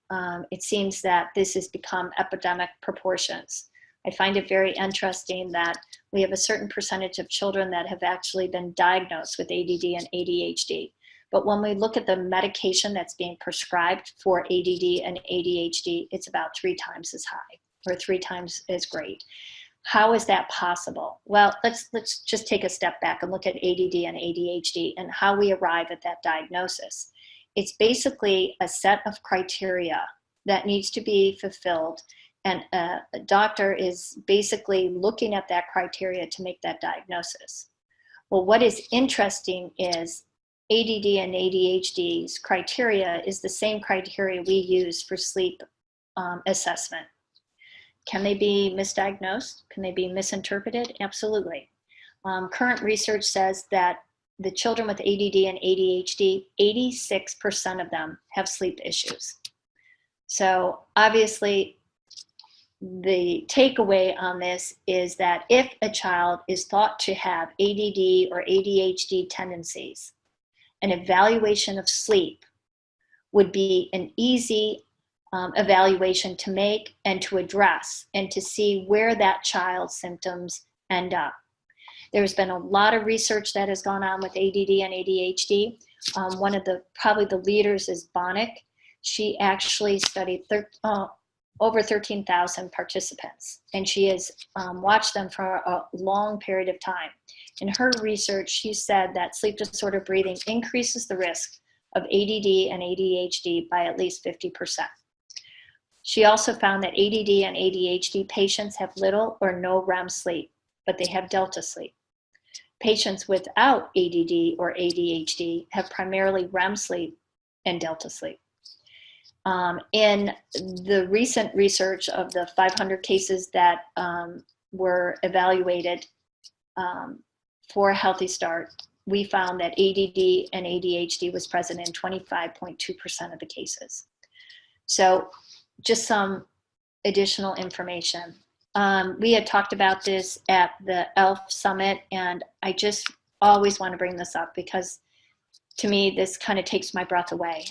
It seems that this has become epidemic proportions. I find it very interesting that we have a certain percentage of children that have actually been diagnosed with ADD and ADHD. But when we look at the medication that's being prescribed for ADD and ADHD, it's about 3 times as high or 3 times as great. How is that possible? Well, let's just take a step back and look at ADD and ADHD and how we arrive at that diagnosis. It's basically a set of criteria that needs to be fulfilled, and a doctor is basically looking at that criteria to make that diagnosis. Well, what is interesting is ADD and ADHD's criteria is the same criteria we use for sleep assessment. Can they be misdiagnosed? Can they be misinterpreted? Absolutely. Current research says that the children with ADD and ADHD, 86% of them have sleep issues. So obviously, the takeaway on this is that if a child is thought to have ADD or ADHD tendencies, an evaluation of sleep would be an easy evaluation to make and to address and to see where that child's symptoms end up. There's been a lot of research that has gone on with ADD and ADHD. One of probably the leaders is Bonnick. She actually studied over 13,000 participants, and she has watched them for a long period of time. In her research, she said that sleep disordered breathing increases the risk of ADD and ADHD by at least 50%. She also found that ADD and ADHD patients have little or no REM sleep, but they have delta sleep. Patients without ADD or ADHD have primarily REM sleep and delta sleep. In the recent research of the 500 cases that were evaluated for HealthyStart, we found that ADD and ADHD was present in 25.2% of the cases. So just some additional information. We had talked about this at the ELF Summit, and I just always want to bring this up because to me, this kind of takes my breath away.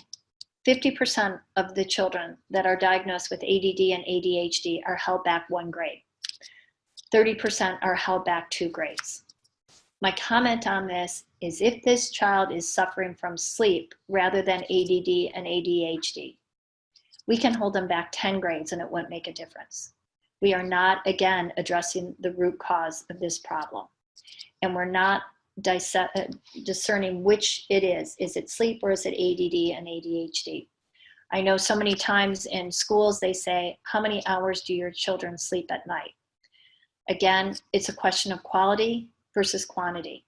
50% of the children that are diagnosed with ADD and ADHD are held back 1 grade. 30% are held back 2 grades. My comment on this is if this child is suffering from sleep rather than ADD and ADHD, we can hold them back 10 grades and it wouldn't make a difference. We are not, again, addressing the root cause of this problem. And we're not discerning which it is. Is it sleep or is it ADD and ADHD? I know so many times in schools they say, how many hours do your children sleep at night? Again, it's a question of quality versus quantity.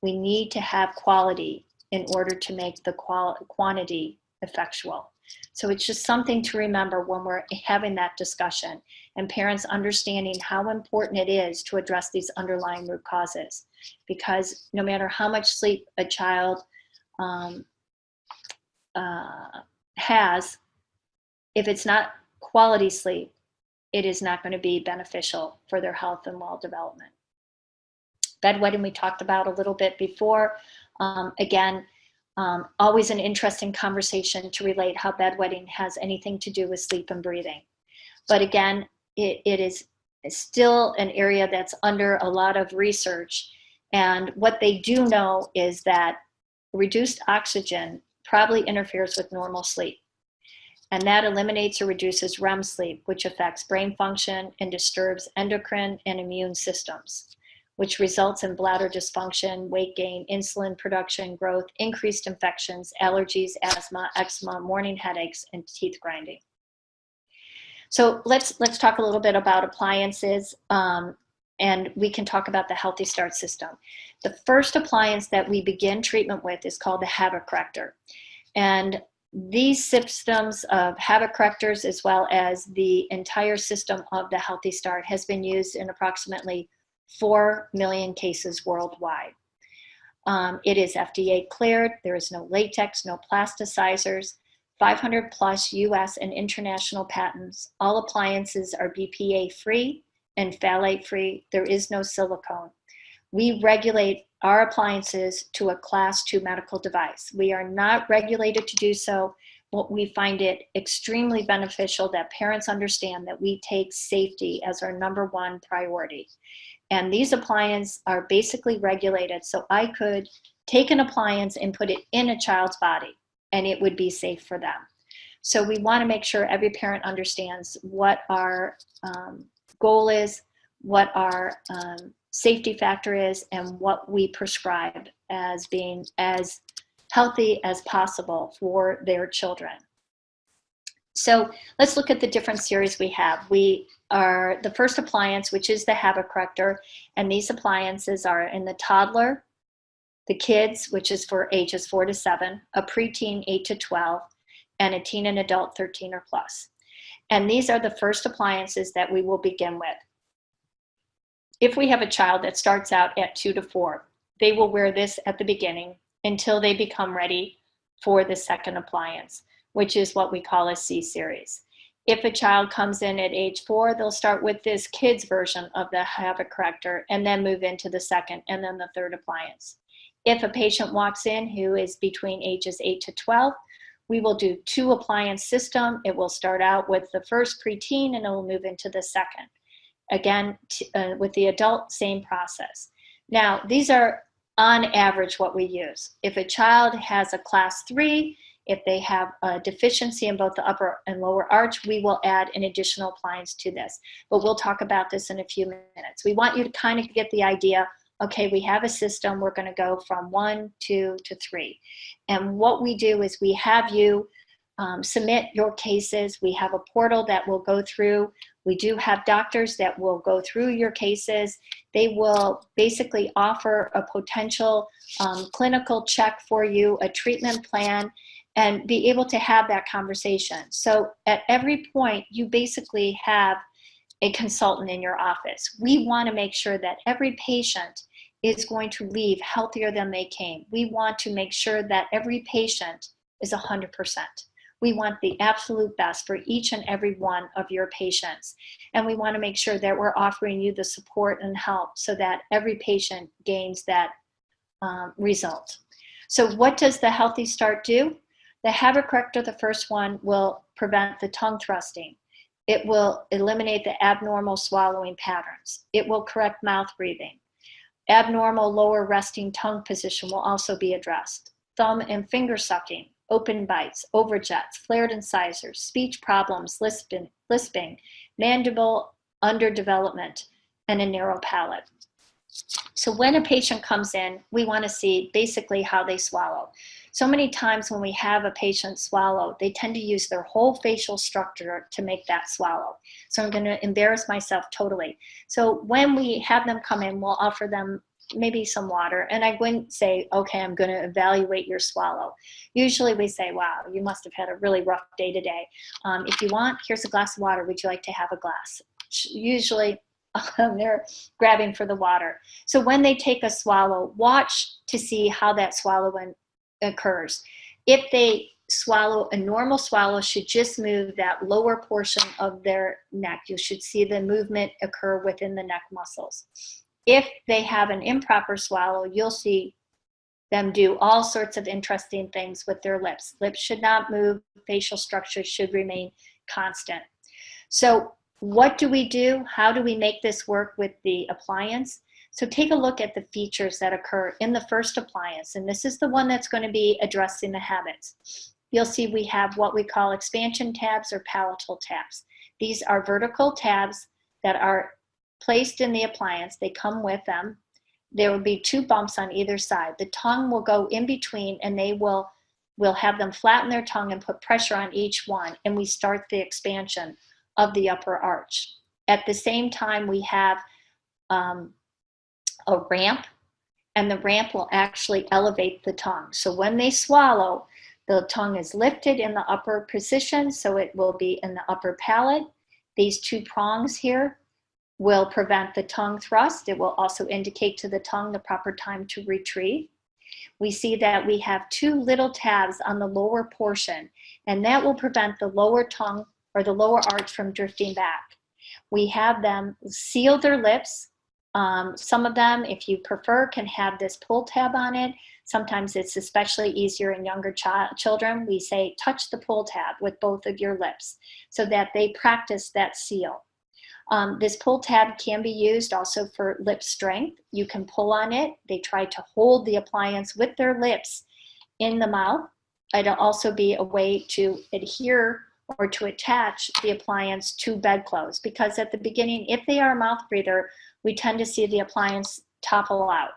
We need to have quality in order to make the quantity effectual. So it's just something to remember when we're having that discussion and parents understanding how important it is to address these underlying root causes. Because no matter how much sleep a child has, if it's not quality sleep, it is not going to be beneficial for their health and well development. Bedwetting we talked about a little bit before. Always an interesting conversation to relate how bedwetting has anything to do with sleep and breathing. But again, it is still an area that's under a lot of research. And what they do know is that reduced oxygen probably interferes with normal sleep. And that eliminates or reduces REM sleep, which affects brain function and disturbs endocrine and immune systems, which results in bladder dysfunction, weight gain, insulin production, growth, increased infections, allergies, asthma, eczema, morning headaches, and teeth grinding. So let's talk a little bit about appliances, and we can talk about the HealthyStart system. The first appliance that we begin treatment with is called the habit corrector. And these systems of habit correctors, as well as the entire system of the HealthyStart, has been used in approximately 4 million cases worldwide. It is FDA cleared. There is no latex, no plasticizers, 500 plus US and international patents. All appliances are BPA free and phthalate free. There is no silicone. We regulate our appliances to a class 2 medical device. We are not regulated to do so. We find it extremely beneficial that parents understand that we take safety as our number 1 priority. And these appliances are basically regulated, so I could take an appliance and put it in a child's body and it would be safe for them. So we want to make sure every parent understands what our goal is, what our safety factor is, and what we prescribe as being as healthy as possible for their children. So let's look at the different series we have. We are the first appliance, which is the habit corrector, and these appliances are in the toddler, the kids, which is for ages 4 to 7, a preteen 8 to 12, and a teen and adult 13 or plus. And these are the first appliances that we will begin with. If we have a child that starts out at 2 to 4, they will wear this at the beginning until they become ready for the second appliance, which is what we call a C series. If a child comes in at age 4, they'll start with this kids version of the habit corrector and then move into the second and then the third appliance. If a patient walks in who is between ages 8 to 12, we will do 2 appliance system. It will start out with the first preteen and it will move into the second. Again, with the adult, same process. Now, these are on average what we use. If a child has a class 3, if they have a deficiency in both the upper and lower arch, we will add an additional appliance to this. But we'll talk about this in a few minutes. We want you to kind of get the idea, okay, we have a system, we're going to go from 1, 2 to 3. And what we do is we have you submit your cases. We have a portal that will go through. We do have doctors that will go through your cases. They will basically offer a potential clinical check for you, a treatment plan, and be able to have that conversation. So at every point, you basically have a consultant in your office. We want to make sure that every patient is going to leave healthier than they came. We want to make sure that every patient is 100%. We want the absolute best for each and every one of your patients. And we want to make sure that we're offering you the support and help so that every patient gains that result. So what does the HealthyStart do? The habit corrector, the first one, will prevent the tongue thrusting. It will eliminate the abnormal swallowing patterns. It will correct mouth breathing. Abnormal lower resting tongue position will also be addressed. Thumb and finger sucking, open bites, overjets, flared incisors, speech problems, lisping, mandible underdevelopment, and a narrow palate. So when a patient comes in, we want to see basically how they swallow. So many times when we have a patient swallow, they tend to use their whole facial structure to make that swallow. So I'm going to embarrass myself totally. So when we have them come in, we'll offer them maybe some water. And I wouldn't say, okay, I'm going to evaluate your swallow. Usually we say, wow, you must have had a really rough day today. If you want, here's a glass of water. Would you like to have a glass? Usually they're grabbing for the water. So when they take a swallow, watch to see how that swallowing occurs. If they swallow, a normal swallow should just move that lower portion of their neck. You should see the movement occur within the neck muscles. If they have an improper swallow, you'll see them do all sorts of interesting things with their lips. Lips should not move. Facial structure should remain constant. So what do we do? How do we make this work with the appliance? So take a look at the features that occur in the first appliance, and this is the one that's going to be addressing the habits. You'll see we have what we call expansion tabs or palatal tabs. These are vertical tabs that are placed in the appliance. They come with them. There will be 2 bumps on either side. The tongue will go in between, and we'll have them flatten their tongue and put pressure on each one, and we start the expansion of the upper arch. At the same time, we have a ramp, and the ramp will actually elevate the tongue. So when they swallow, the tongue is lifted in the upper position, so it will be in the upper palate. These 2 prongs here will prevent the tongue thrust. It will also indicate to the tongue the proper time to retrieve. We see that we have 2 little tabs on the lower portion, and that will prevent the lower tongue or the lower arch from drifting back. We have them seal their lips. Some of them, if you prefer, can have this pull tab on it. Sometimes it's especially easier in younger children. We say touch the pull tab with both of your lips so that they practice that seal. This pull tab can be used also for lip strength. You can pull on it. They try to hold the appliance with their lips in the mouth. It'll also be a way to adhere or to attach the appliance to bedclothes, because at the beginning, if they are a mouth breather, we tend to see the appliance topple out.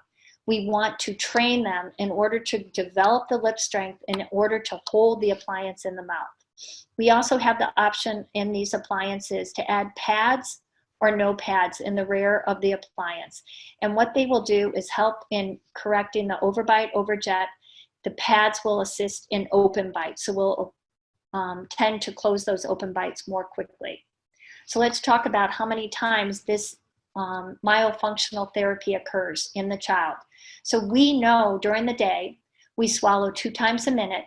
We want to train them in order to develop the lip strength, in order to hold the appliance in the mouth. We also have the option in these appliances to add pads or no pads in the rear of the appliance. And what they will do is help in correcting the overbite, overjet. The pads will assist in open bites, so we'll tend to close those open bites more quickly. So let's talk about how many times this myofunctional therapy occurs in the child. So we know during the day, we swallow 2 times a minute.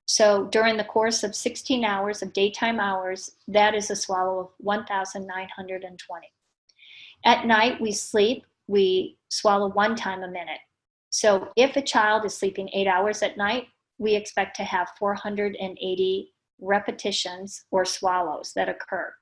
So during the course of 16 hours of daytime hours, that is a swallow of 1,920. At night, we sleep, we swallow 1 time a minute. So if a child is sleeping 8 hours at night, we expect to have 480 repetitions or swallows that occur.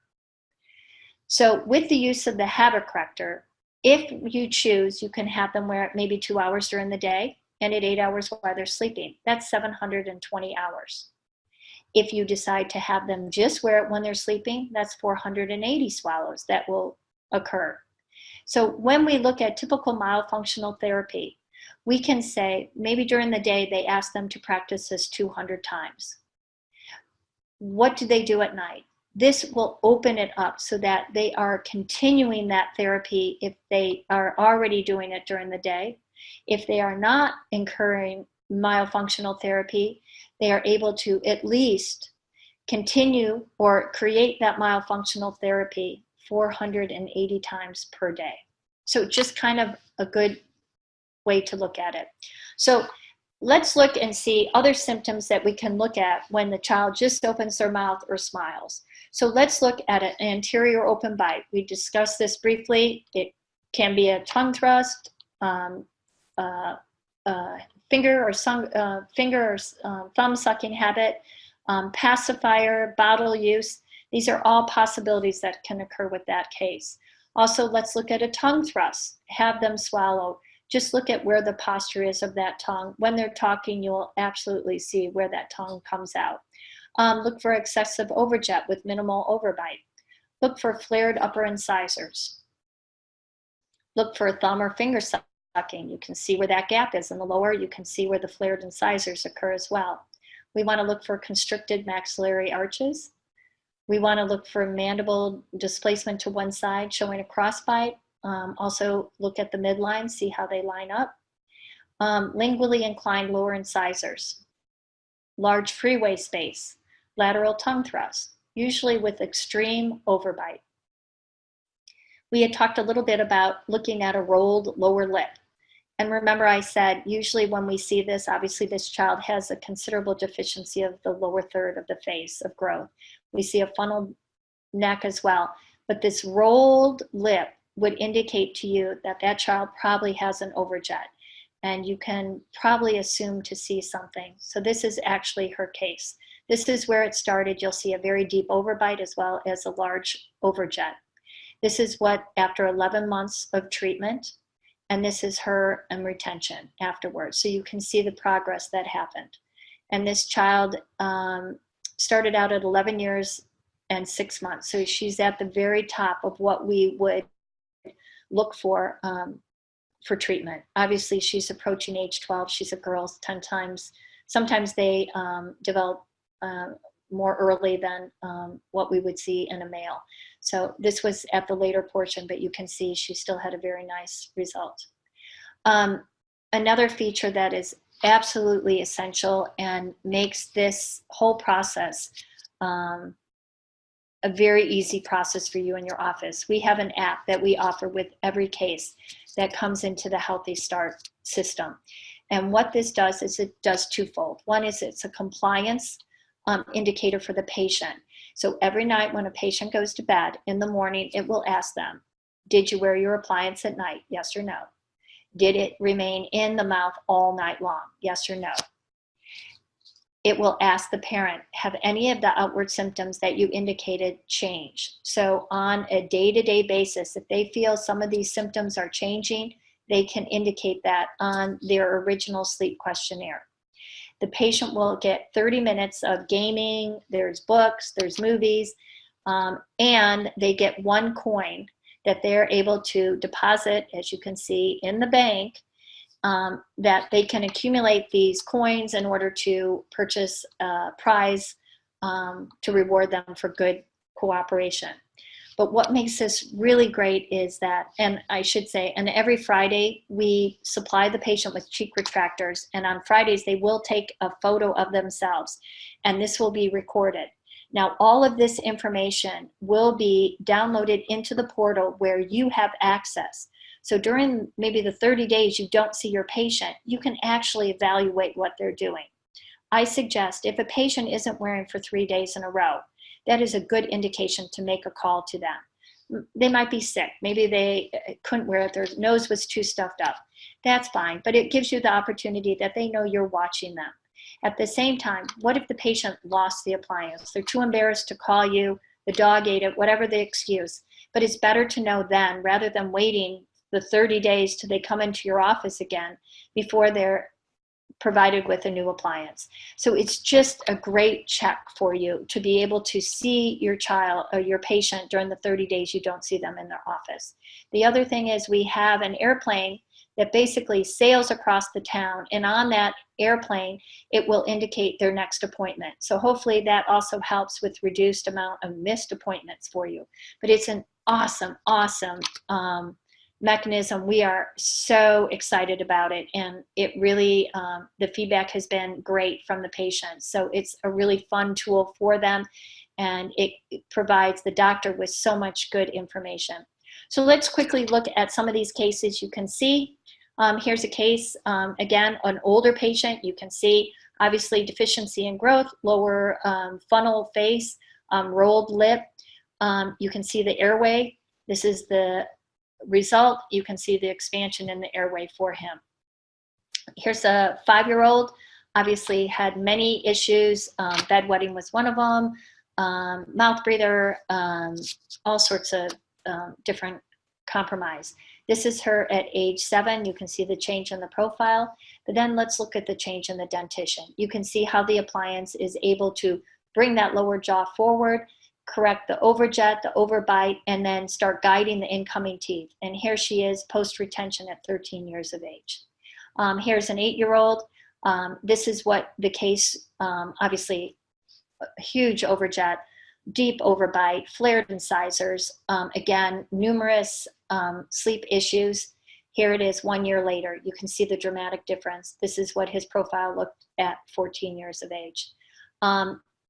So with the use of the habit corrector, if you choose, you can have them wear it maybe 2 hours during the day and at 8 hours while they're sleeping. That's 720 hours. If you decide to have them just wear it when they're sleeping, that's 480 swallows that will occur. So when we look at typical myofunctional therapy, we can say maybe during the day they ask them to practice this 200 times. What do they do at night? This will open it up so that they are continuing that therapy if they are already doing it during the day. If they are not incurring myofunctional therapy, they are able to at least continue or create that myofunctional therapy 480 times per day. So just kind of a good way to look at it. So let's look and see other symptoms that we can look at when the child just opens their mouth or smiles. So let's look at an anterior open bite. We discussed this briefly. It can be a tongue thrust, finger or thumb sucking habit, pacifier, bottle use. These are all possibilities that can occur with that case. Also, let's look at a tongue thrust. Have them swallow. Just look at where the posture is of that tongue. When they're talking, you'll absolutely see where that tongue comes out. Look for excessive overjet with minimal overbite. Look for flared upper incisors. Look for thumb or finger sucking. You can see where that gap is in the lower. You can see where the flared incisors occur as well. We want to look for constricted maxillary arches. We want to look for mandible displacement to one side, showing a crossbite. Also look at the midline, see how they line up. Lingually inclined lower incisors. Large freeway space. Lateral tongue thrust, usually with extreme overbite. We had talked a little bit about looking at a rolled lower lip. And remember I said, usually when we see this, obviously this child has a considerable deficiency of the lower third of the face of growth. We see a funneled neck as well. But this rolled lip would indicate to you that that child probably has an overjet. And you can probably assume to see something. So this is actually her case. This is where it started. You'll see a very deep overbite as well as a large overjet. This is what, after 11 months of treatment, and this is her retention afterwards. So you can see the progress that happened. And this child started out at 11 years and 6 months. So she's at the very top of what we would look for treatment. Obviously, she's approaching age 12. She's a girl 10 times. Sometimes they develop more early than what we would see in a male. So this was at the later portion, but you can see she still had a very nice result. Another feature that is absolutely essential and makes this whole process a very easy process for you in your office. We have an app that we offer with every case that comes into the HealthyStart system. And what this does is it does twofold. One is it's a compliance indicator for the patient. So every night when a patient goes to bed, in the morning, it will ask them, did you wear your appliance at night? Yes or no? Did it remain in the mouth all night long? Yes or no? It will ask the parent, have any of the outward symptoms that you indicated changed? So on a day-to-day basis, if they feel some of these symptoms are changing, they can indicate that on their original sleep questionnaire. The patient will get 30 minutes of gaming, there's books, there's movies, and they get 1 coin that they're able to deposit, as you can see, in the bank, that they can accumulate these coins in order to purchase a prize to reward them for good cooperation. But what makes this really great is that, and I should say, and every Friday we supply the patient with cheek retractors, and on Fridays they will take a photo of themselves, and this will be recorded. Now, all of this information will be downloaded into the portal where you have access. So during maybe the 30 days you don't see your patient, you can actually evaluate what they're doing. I suggest if a patient isn't wearing for 3 days in a row, that is a good indication to make a call to them. They might be sick. Maybe they couldn't wear it. Their nose was too stuffed up. That's fine, but it gives you the opportunity that they know you're watching them. At the same time, what if the patient lost the appliance? They're too embarrassed to call you, the dog ate it, whatever the excuse. But it's better to know then rather than waiting the 30 days till they come into your office again before they're provided with a new appliance. So it's just a great check for you to be able to see your child or your patient during the 30 days you don't see them in their office. The other thing is we have an airplane that basically sails across the town, and on that airplane it will indicate their next appointment. So hopefully that also helps with reduced amount of missed appointments for you. But it's an awesome mechanism. We are so excited about it, and it really the feedback has been great from the patients. So it's a really fun tool for them, and it provides the doctor with so much good information. So let's quickly look at some of these cases. You can see here's a case, again, an older patient. You can see obviously deficiency in growth, lower funnel face, rolled lip. You can see the airway. This is the result. You can see the expansion in the airway for him. Here's a 5-year-old, obviously had many issues. Bedwetting was one of them, mouth breather, all sorts of different compromise. This is her at age 7. You can see the change in the profile, but then let's look at the change in the dentition. You can see how the appliance is able to bring that lower jaw forward, correct the overjet, the overbite, and then start guiding the incoming teeth. And here she is post-retention at 13 years of age. Here's an 8-year-old. This is what the case, obviously a huge overjet, deep overbite, flared incisors, again, numerous sleep issues. Here it is 1 year later. You can see the dramatic difference. This is what his profile looked at 14 years of age.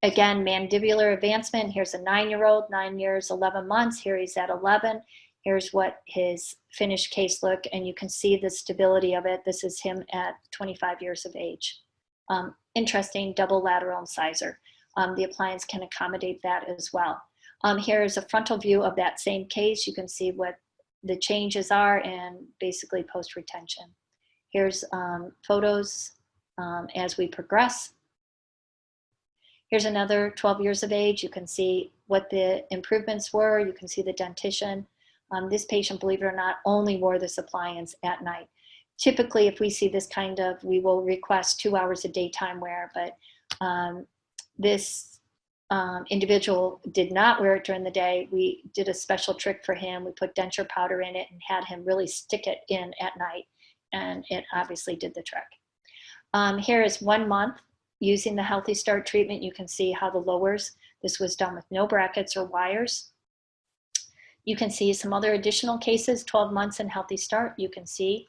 Again, mandibular advancement. Here's a 9-year-old, 9 years, 11 months. Here he's at 11. Here's what his finished case look, and you can see the stability of it. This is him at 25 years of age. Interesting double lateral incisor. The appliance can accommodate that as well. Here's a frontal view of that same case. You can see what the changes are and basically post-retention. Here's photos as we progress. Here's another 12 years of age. You can see what the improvements were. You can see the dentition. This patient, believe it or not, only wore this appliance at night. Typically, if we see this kind of, we will request 2 hours of daytime wear, but this individual did not wear it during the day. We did a special trick for him. We put denture powder in it and had him really stick it in at night, and it obviously did the trick. Here is 1 month using the HealthyStart treatment. You can see how the lowers, this was done with no brackets or wires. You can see some other additional cases, 12 months in HealthyStart. You can see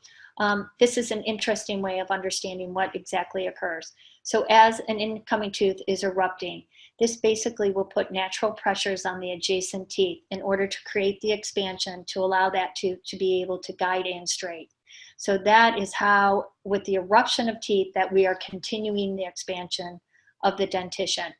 this is an interesting way of understanding what exactly occurs. So as an incoming tooth is erupting, this basically will put natural pressures on the adjacent teeth in order to create the expansion to allow that tooth to be able to guide in straight. So that is how, with the eruption of teeth, that we are continuing the expansion of the dentition.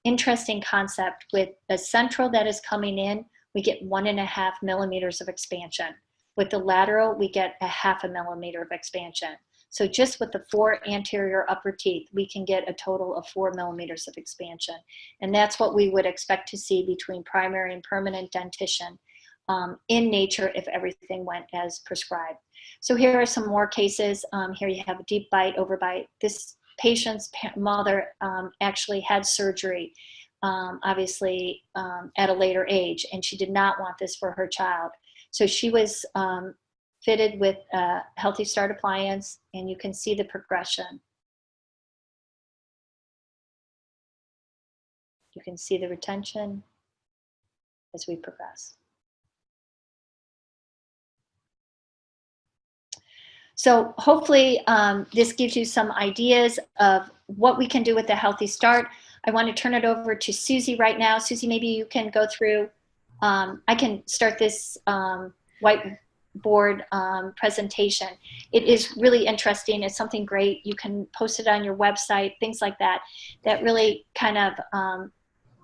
Interesting concept. With a central that is coming in, we get 1.5 millimeters of expansion. With the lateral, we get 0.5 millimeter of expansion. So just with the 4 anterior upper teeth, we can get a total of 4 millimeters of expansion. And that's what we would expect to see between primary and permanent dentition in nature if everything went as prescribed. So here are some more cases. Here you have a deep bite, overbite. This patient's mother actually had surgery, obviously at a later age, and she did not want this for her child. So she was fitted with a HealthyStart appliance, and you can see the progression. You can see the retention as we progress. So hopefully this gives you some ideas of what we can do with the HealthyStart. I want to turn it over to Susie right now. Susie, maybe you can go through, I can start this whiteboard presentation. It is really interesting. It's something great. You can post it on your website, things like that, that really kind of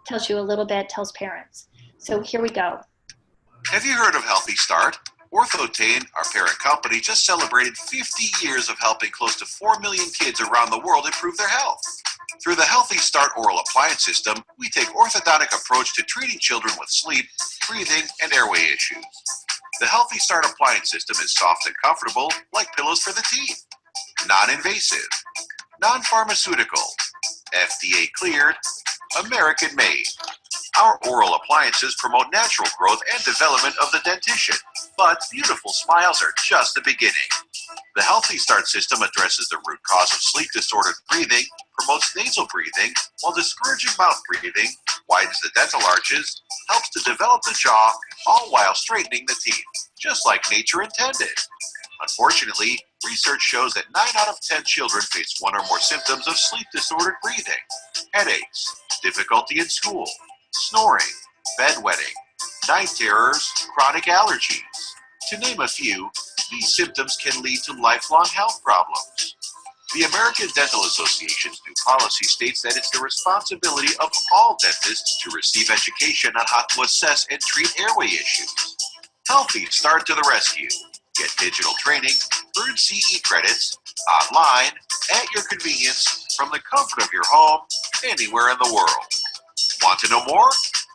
tells you a little bit, tells parents. So here we go. Have you heard of HealthyStart? Ortho-Tain, our parent company, just celebrated 50 years of helping close to 4 million kids around the world improve their health. Through the HealthyStart oral appliance system, we take orthodontic approach to treating children with sleep, breathing, and airway issues. The HealthyStart appliance system is soft and comfortable, like pillows for the teeth. Non-invasive, non-pharmaceutical, FDA cleared, American made. Our oral appliances promote natural growth and development of the dentition, but beautiful smiles are just the beginning. The HealthyStart system addresses the root cause of sleep-disordered breathing, promotes nasal breathing, while discouraging mouth breathing, widens the dental arches, helps to develop the jaw, all while straightening the teeth, just like nature intended. Unfortunately, research shows that 9 out of 10 children face 1 or more symptoms of sleep-disordered breathing: headaches, difficulty in school, snoring, bedwetting, night terrors, chronic allergies. To name a few, these symptoms can lead to lifelong health problems. The American Dental Association's new policy states that it's the responsibility of all dentists to receive education on how to assess and treat airway issues. HealthyStart to the rescue. Get digital training, earn CE credits, online, at your convenience, from the comfort of your home, anywhere in the world. Want to know more?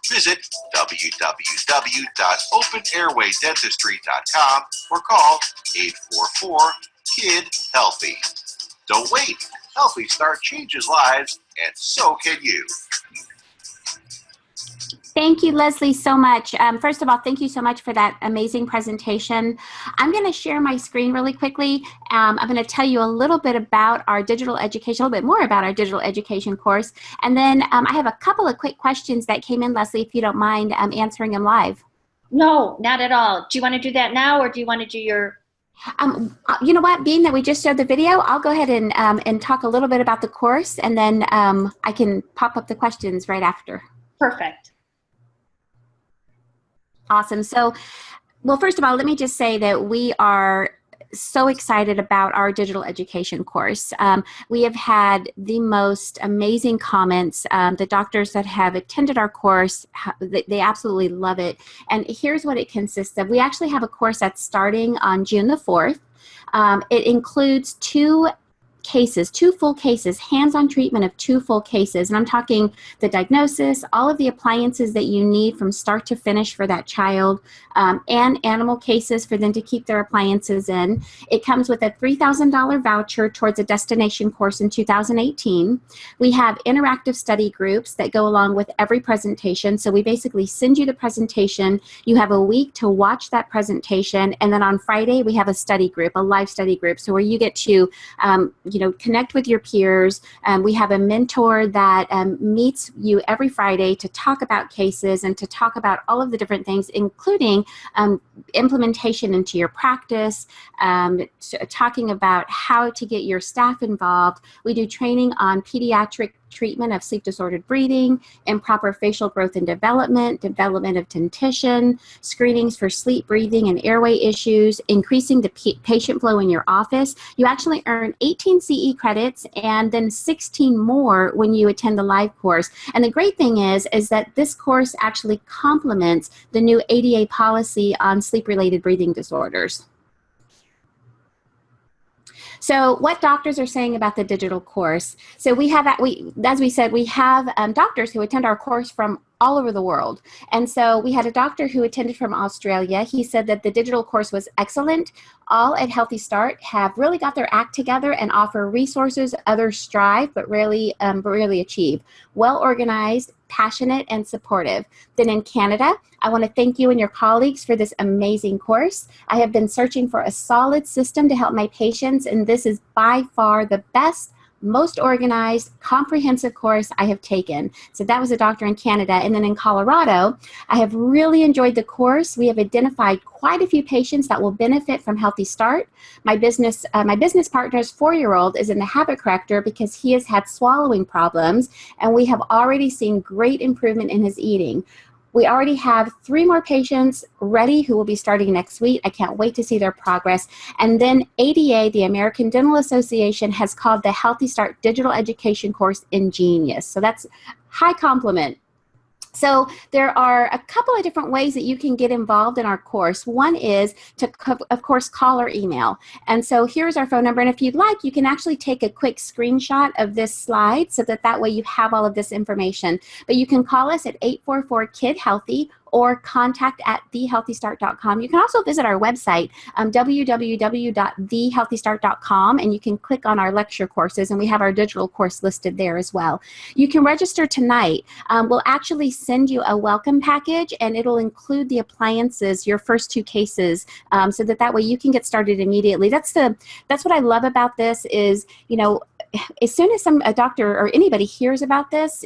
Visit www.openairwaydentistry.com or call 844-KID-HEALTHY. Don't wait. HealthyStart changes lives, and so can you. Thank you, Leslie, so much. First of all, thank you so much for that amazing presentation. I'm going to share my screen really quickly. I'm going to tell you a little bit about our digital education, a little bit more about our digital education course. And then I have a couple of quick questions that came in, Leslie, if you don't mind answering them live. No, not at all. Do you want to do that now, or do you want to do your... You know what, being that we just showed the video, I'll go ahead and talk a little bit about the course, and then I can pop up the questions right after. Perfect. Awesome. So, well, first of all, let me just say that we are so excited about our digital education course. We have had the most amazing comments. The doctors that have attended our course, they absolutely love it. And here's what it consists of. We actually have a course that's starting on June the 4th. It includes 2 cases, 2 full cases, hands-on treatment of 2 full cases. And I'm talking the diagnosis, all of the appliances that you need from start to finish for that child, and animal cases for them to keep their appliances in. It comes with a $3,000 voucher towards a destination course in 2018. We have interactive study groups that go along with every presentation. So we basically send you the presentation. You have a week to watch that presentation. And then on Friday, we have a study group, a live study group. So where you get to connect with your peers. We have a mentor that meets you every Friday to talk about cases and to talk about all of the different things, including implementation into your practice, talking about how to get your staff involved. We do training on pediatric treatment of sleep-disordered breathing, improper facial growth and development of dentition, screenings for sleep, breathing, and airway issues, increasing the patient flow in your office. You actually earn 18 CE credits and then 16 more when you attend the live course. And the great thing is that this course actually complements the new ADA policy on sleep-related breathing disorders. So what doctors are saying about the digital course. So as we said, we have doctors who attend our course from all over the world. And so we had a doctor who attended from Australia. He said that the digital course was excellent. All at HealthyStart have really got their act together and offer resources others strive but rarely achieve. Well organized, passionate, and supportive. Then in Canada, I want to thank you and your colleagues for this amazing course. I have been searching for a solid system to help my patients, and this is by far the best, most organized, comprehensive course I have taken. So that was a doctor in Canada. And then in Colorado, I have really enjoyed the course. We have identified quite a few patients that will benefit from HealthyStart. My business partner's 4-year-old is in the habit corrector because he has had swallowing problems, and we have already seen great improvement in his eating. We already have 3 more patients ready who will be starting next week. I can't wait to see their progress. And then ADA, the American Dental Association, has called the HealthyStart Digital Education course ingenious. So that's high compliment. So there are a couple of different ways that you can get involved in our course. One is to, of course, call or email. And so here's our phone number. And if you'd like, you can actually take a quick screenshot of this slide so that way you have all of this information. But you can call us at 844-KID-HEALTHY or contact@thehealthystart.com. You can also visit our website, www.thehealthystart.com, and you can click on our lecture courses, and we have our digital course listed there as well. You can register tonight. We'll actually send you a welcome package, and it'll include the appliances, your first 2 cases, so that way you can get started immediately. That's what I love about this is, as soon as a doctor or anybody hears about this,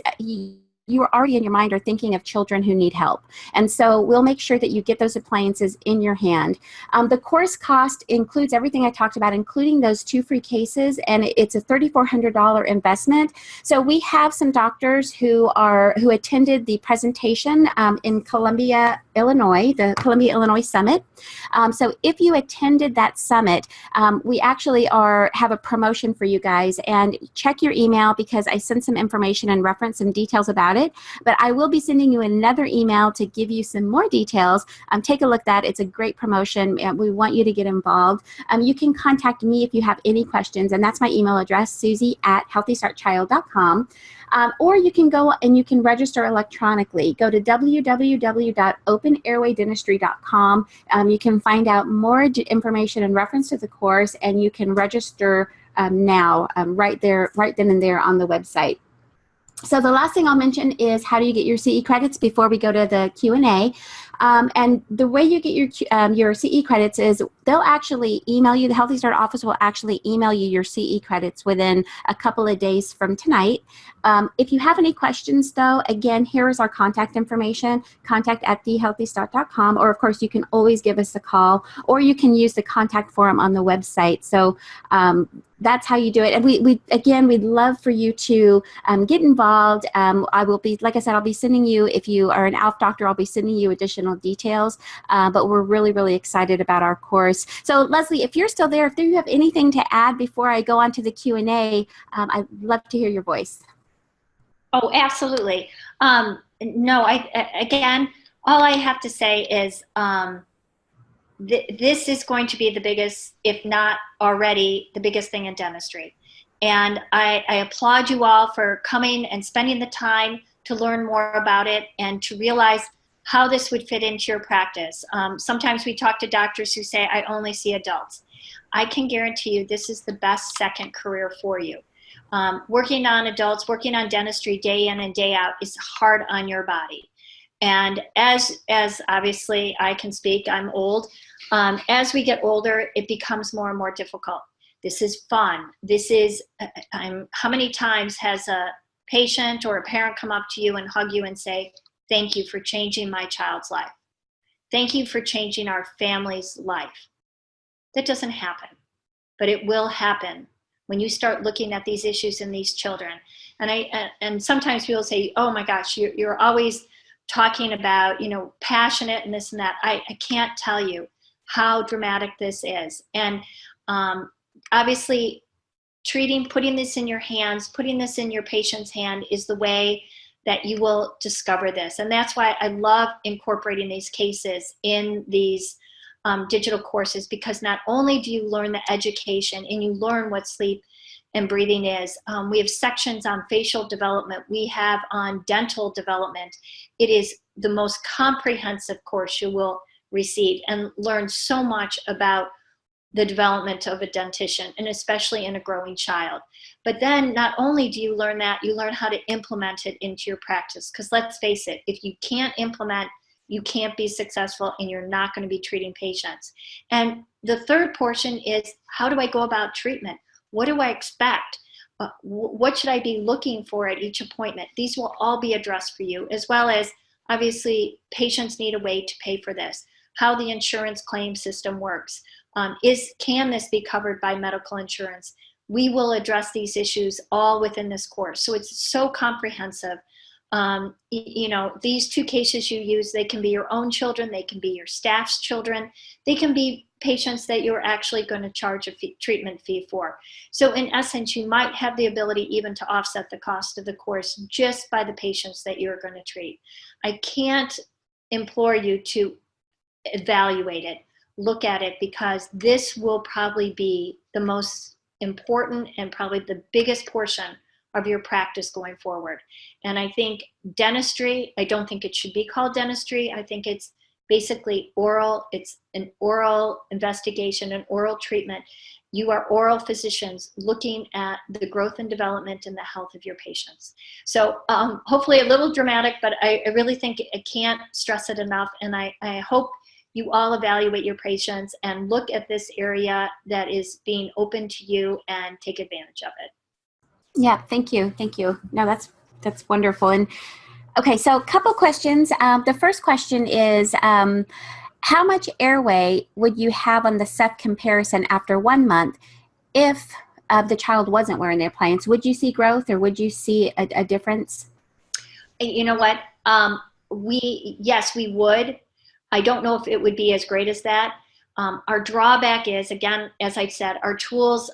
you are already in your mind are thinking of children who need help. And so we'll make sure that you get those appliances in your hand. The course cost includes everything I talked about, including those 2 free cases, and it's a $3,400 investment. So we have some doctors who attended the presentation in Columbia, Illinois, the Columbia, Illinois Summit. So if you attended that summit, we actually have a promotion for you guys, and check your email because I sent some information and reference some details about it, but I will be sending you another email to give you some more details. Take a look at that. It's a great promotion, and we want you to get involved. You can contact me if you have any questions, and that's my email address, susie@healthystartchild.com. Or you can go and you can register electronically. Go to www.openairwaydentistry.com. You can find out more information in reference to the course, and you can register now, right then and there on the website. So the last thing I'll mention is how do you get your CE credits before we go to the Q&A. And the way you get your CE credits is they'll actually email you. The HealthyStart office will actually email you your CE credits within a couple of days from tonight. If you have any questions, though, again, here is our contact information, contact@thehealthystart.com, or of course, you can always give us a call, or you can use the contact form on the website. So that's how you do it. And we'd love for you to get involved. I will be, like I said, I'll be sending you, if you are an ALF doctor, I'll be sending you additional details, but we're really, really excited about our course. So Leslie, if you're still there, if you have anything to add before I go on to the Q&A, I'd love to hear your voice. Oh, absolutely. No, again, all I have to say is this is going to be the biggest, if not already the biggest thing in dentistry. And I applaud you all for coming and spending the time to learn more about it and to realize how this would fit into your practice. Sometimes we talk to doctors who say, I only see adults. I can guarantee you this is the best second career for you. Working on adults, working on dentistry day in and day out is hard on your body. And as obviously I can speak, I'm old. As we get older, it becomes more and more difficult. This is fun. This is, how many times has a patient or a parent come up to you and hug you and say, thank you for changing my child's life. Thank you for changing our family's life. That doesn't happen, but it will happen when you start looking at these issues in these children. And sometimes people say, oh my gosh, you're always talking about, passionate and this and that. I can't tell you how dramatic this is. And obviously, putting this in your hands, putting this in your patient's hand is the way that you will discover this. And that's why I love incorporating these cases in these digital courses, because not only do you learn the education and you learn what sleep and breathing is, we have sections on facial development, we have on dental development. It is the most comprehensive course you will receive and learn so much about the development of a dentition, and especially in a growing child. But then not only do you learn that, you learn how to implement it into your practice. Because let's face it, if you can't implement, you can't be successful and you're not going to be treating patients. And the third portion is, how do I go about treatment? What do I expect? What should I be looking for at each appointment? These will all be addressed for you, as well as, obviously, patients need a way to pay for this, how the insurance claim system works. Can this be covered by medical insurance? We will address these issues all within this course. So it's so comprehensive. These two cases you use, they can be your own children, they can be your staff's children, they can be patients that you're actually going to charge a treatment fee for. So in essence, you might have the ability even to offset the cost of the course just by the patients that you're going to treat. I can't implore you to evaluate it, look at it, because this will probably be the most important and probably the biggest portion of your practice going forward. And I think dentistry, I don't think it should be called dentistry. I think it's basically oral. It's an oral investigation, an oral treatment. You are oral physicians looking at the growth and development and the health of your patients. So hopefully a little dramatic, but I really think I can't stress it enough. And I hope you all evaluate your patients and look at this area that is being open to you and take advantage of it. Yeah, thank you. Thank you. No, that's wonderful. And okay, so a couple questions. The first question is, how much airway would you have on the Ceph comparison after 1 month if the child wasn't wearing the appliance? Would you see growth, or would you see a difference? You know what? Yes, we would. I don't know if it would be as great as that. Our drawback is, again, as I said, our tools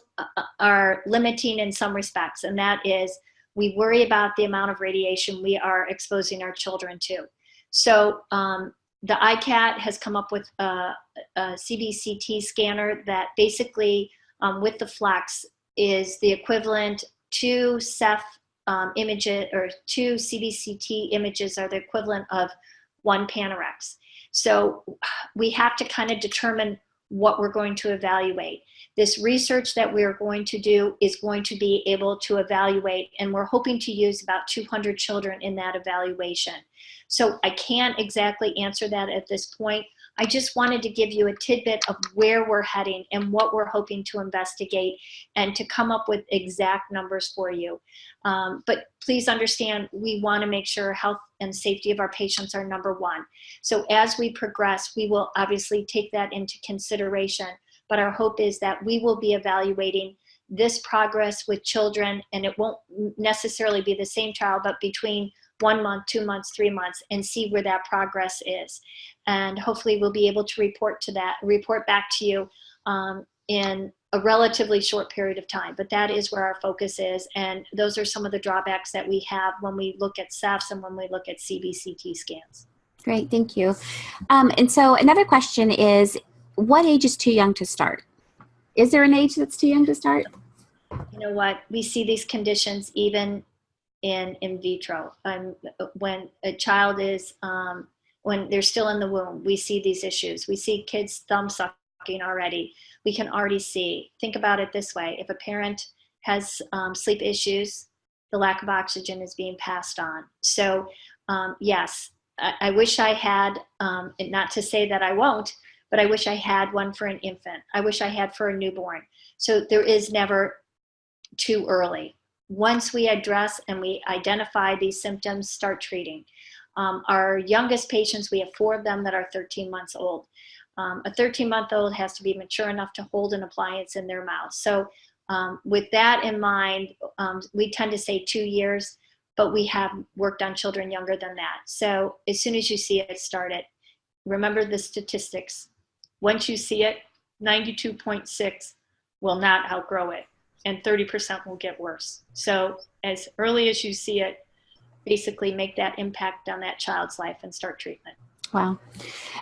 are limiting in some respects, and that is we worry about the amount of radiation we are exposing our children to. So the ICAT has come up with a CBCT scanner that basically, with the Flex, is the equivalent to Ceph images, or 2 CBCT images are the equivalent of 1 Panorex. So we have to kind of determine what we're going to evaluate. This research that we're going to do is going to be able to evaluate, and we're hoping to use about 200 children in that evaluation. So I can't exactly answer that at this point. I just wanted to give you a tidbit of where we're heading and what we're hoping to investigate, and to come up with exact numbers for you. But please understand, we want to make sure health and safety of our patients are number one. So as we progress, we will obviously take that into consideration. But our hope is that we will be evaluating this progress with children, and it won't necessarily be the same child, but between 1 month, 2 months, 3 months, and see where that progress is. And hopefully we'll be able to report back to you in a relatively short period of time. But that is where our focus is, and those are some of the drawbacks that we have when we look at Cephs and when we look at CBCT scans. Great, thank you. And so another question is, what age is too young to start? Is there an age that's too young to start? You know what? We see these conditions even in vitro. When a child is, when they're still in the womb, we see these issues. We see kids thumb sucking already. We can already see. Think about it this way. If a parent has sleep issues, the lack of oxygen is being passed on. So yes, I wish I had, and not to say that I won't, but I wish I had one for an infant. I wish I had for a newborn. So there is never too early. Once we address and we identify these symptoms, start treating. Our youngest patients, we have 4 of them that are 13 months old. A 13-month-old has to be mature enough to hold an appliance in their mouth. So with that in mind, we tend to say 2 years, but we have worked on children younger than that. So as soon as you see it, start it. Remember the statistics. Once you see it, 92.6 will not outgrow it, and 30% will get worse. So as early as you see it, basically make that impact on that child's life and start treatment. Wow.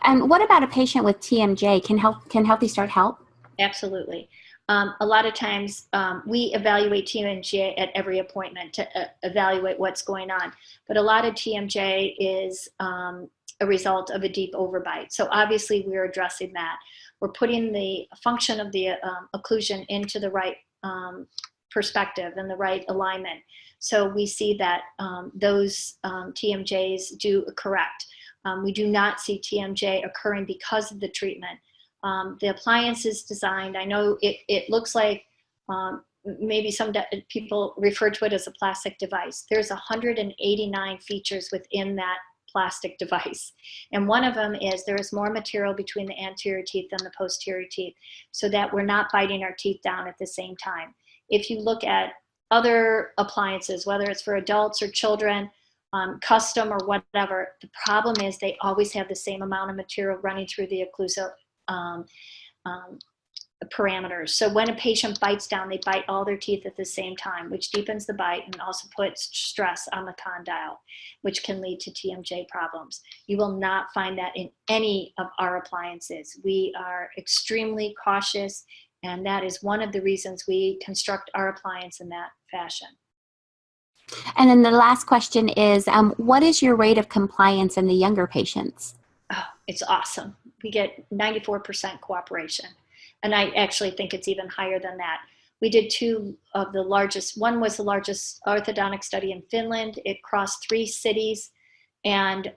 And what about a patient with TMJ? Can HealthyStart help? Absolutely. A lot of times we evaluate TMJ at every appointment to evaluate what's going on. But a lot of TMJ is a result of a deep overbite. So obviously we're addressing that. We're putting the function of the occlusion into the right perspective and the right alignment. So we see that those TMJs do correct. We do not see TMJ occurring because of the treatment. The appliance is designed, I know it looks like maybe some people refer to it as a plastic device. There's 189 features within that plastic device. And one of them is there is more material between the anterior teeth than the posterior teeth, so that we're not biting our teeth down at the same time. If you look at other appliances, whether it's for adults or children, custom or whatever, the problem is they always have the same amount of material running through the occlusal parameters. So when a patient bites down, they bite all their teeth at the same time, which deepens the bite and also puts stress on the condyle, which can lead to TMJ problems. You will not find that in any of our appliances. We are extremely cautious, and that is one of the reasons we construct our appliance in that fashion. And then the last question is, what is your rate of compliance in the younger patients? Oh, it's awesome. We get 94% cooperation. And I actually think it's even higher than that. We did 2 of the largest, one was the largest orthodontic study in Finland. It crossed 3 cities, and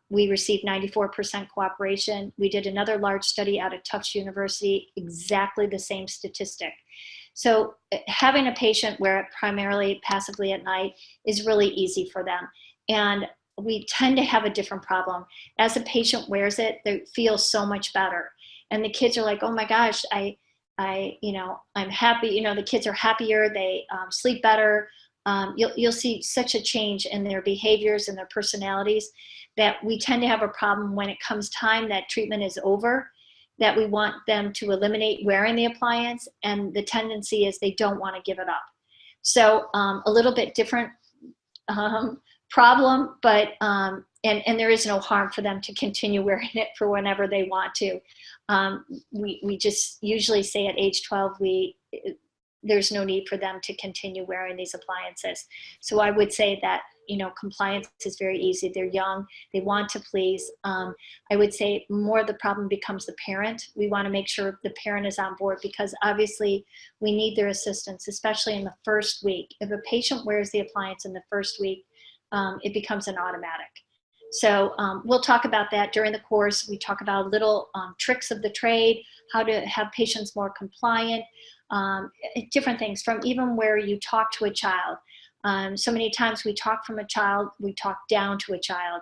we received 94% cooperation. We did another large study out of Tufts University, exactly the same statistic. So having a patient wear it primarily passively at night is really easy for them. And we tend to have a different problem. As a patient wears it, they feel so much better. And the kids are like, oh my gosh, I'm happy. The kids are happier. They sleep better. You'll see such a change in their behaviors and their personalities that we tend to have a problem when it comes time that treatment is over, that we want them to eliminate wearing the appliance. And the tendency is they don't want to give it up. So a little bit different problem, but and there is no harm for them to continue wearing it for whenever they want to. We just usually say at age 12, there's no need for them to continue wearing these appliances. So I would say that, compliance is very easy. They're young, they want to please. I would say more the problem becomes the parent. We want to make sure the parent is on board, because obviously we need their assistance, especially in the first week. If a patient wears the appliance in the first week, it becomes an automatic. So we'll talk about that during the course. We talk about little tricks of the trade, how to have patients more compliant, different things, from even where you talk to a child. So many times we talk from a child, we talk down to a child.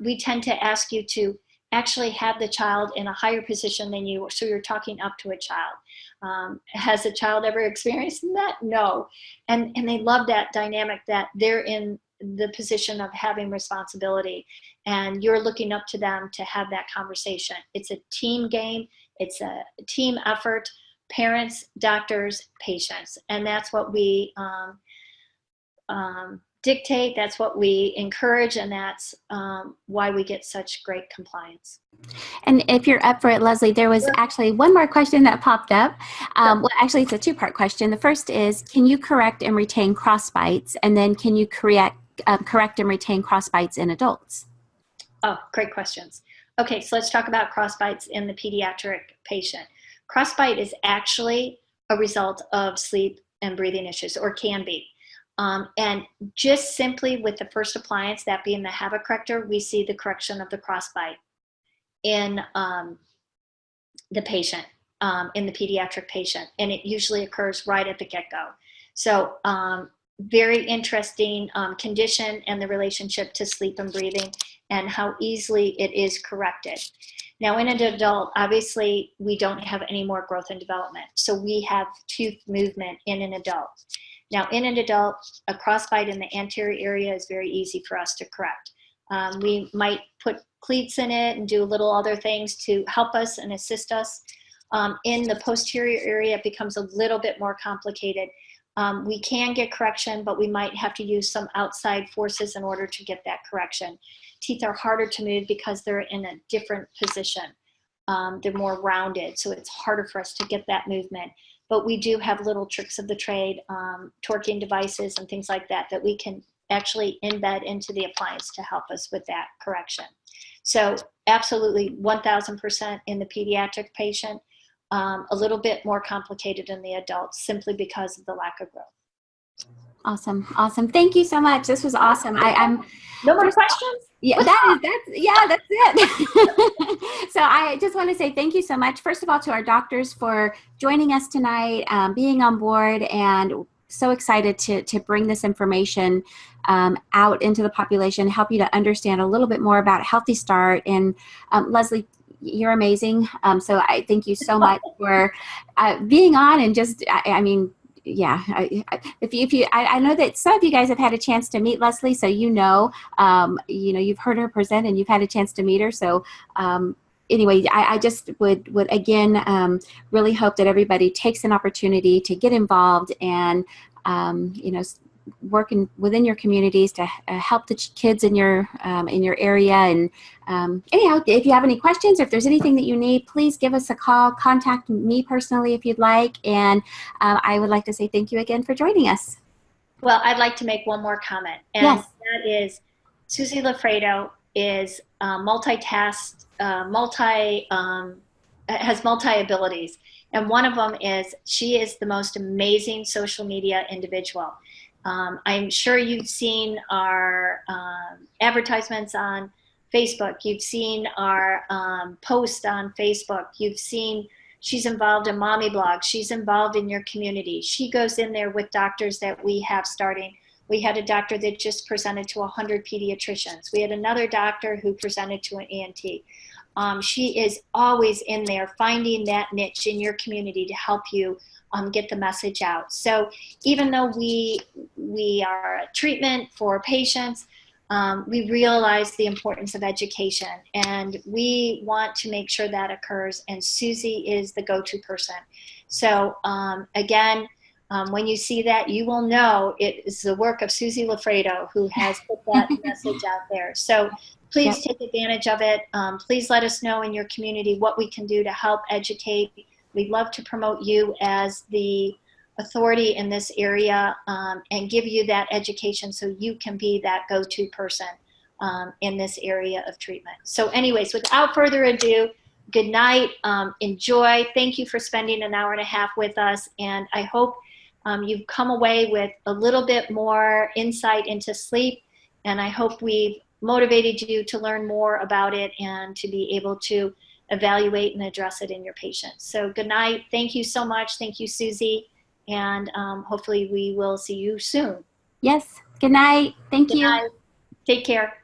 We tend to ask you to actually have the child in a higher position than you, so you're talking up to a child. Has a child ever experienced that? No. And they love that dynamic, that they're in the position of having responsibility and you're looking up to them to have that conversation. It's a team game. It's a team effort, parents, doctors, patients. And that's what we dictate. That's what we encourage. And that's why we get such great compliance. And if you're up for it, Leslie, there was actually one more question that popped up. Well, actually, it's a two-part question. The first is, can you correct and retain crossbites? And then can you correct and retain crossbites in adults? Oh, great questions. Okay, so let's talk about crossbites in the pediatric patient. Crossbite is actually a result of sleep and breathing issues, or can be. And just simply with the first appliance, that being the habit corrector, we see the correction of the crossbite in the patient, in the pediatric patient, and it usually occurs right at the get-go. So very interesting condition and the relationship to sleep and breathing and how easily it is corrected. Now in an adult, obviously we don't have any more growth and development, so we have tooth movement in an adult. Now in an adult, a crossbite in the anterior area is very easy for us to correct. We might put cleats in it and do little other things to help us and assist us. In the posterior area, it becomes a little bit more complicated. We can get correction, but we might have to use some outside forces in order to get that correction. Teeth are harder to move because they're in a different position. They're more rounded, so it's harder for us to get that movement. But we do have little tricks of the trade, torquing devices and things like that, that we can actually embed into the appliance to help us with that correction. So absolutely 1000% in the pediatric patient, a little bit more complicated in the adults simply because of the lack of growth. Awesome. Awesome. Thank you so much. This was awesome. I'm no more questions? Yeah, that's it. So I just want to say thank you so much, first of all, to our doctors for joining us tonight, being on board, and so excited to bring this information out into the population, help you to understand a little bit more about HealthyStart. And Leslie, you're amazing. So I thank you so much for being on, and just, I mean, yeah, I know that some of you guys have had a chance to meet Leslie, so you've heard her present and you've had a chance to meet her. So anyway, I just would again really hope that everybody takes an opportunity to get involved and working within your communities to help the kids in your area. And anyhow, if you have any questions, or if there's anything that you need, please give us a call. Contact me personally if you'd like. And I would like to say thank you again for joining us. Well, I'd like to make one more comment, and yes. That is Susie Lafredo is multitask, has multi-abilities. And one of them is she is the most amazing social media individual. I'm sure you've seen our advertisements on Facebook. You've seen our posts on Facebook. You've seen she's involved in Mommy Blog. She's involved in your community. She goes in there with doctors that we have starting. We had a doctor that just presented to 100 pediatricians. We had another doctor who presented to an ENT. She is always in there finding that niche in your community to help you get the message out. So even though we are a treatment for patients, we realize the importance of education, and we want to make sure that occurs, and Susie is the go-to person. So again, when you see that, you will know it is the work of Susie Lafredo who has put that message out there. So please take advantage of it. Please let us know in your community what we can do to help educate. We'd love to promote you as the authority in this area and give you that education so you can be that go-to person in this area of treatment. So anyways, without further ado, good night, enjoy. Thank you for spending an hour and a half with us, and I hope you've come away with a little bit more insight into sleep, and I hope we've motivated you to learn more about it and to be able to evaluate and address it in your patients. So good night. Thank you so much. Thank you, Susie. And hopefully we will see you soon. Yes. Good night. Thank you. Good night. Take care.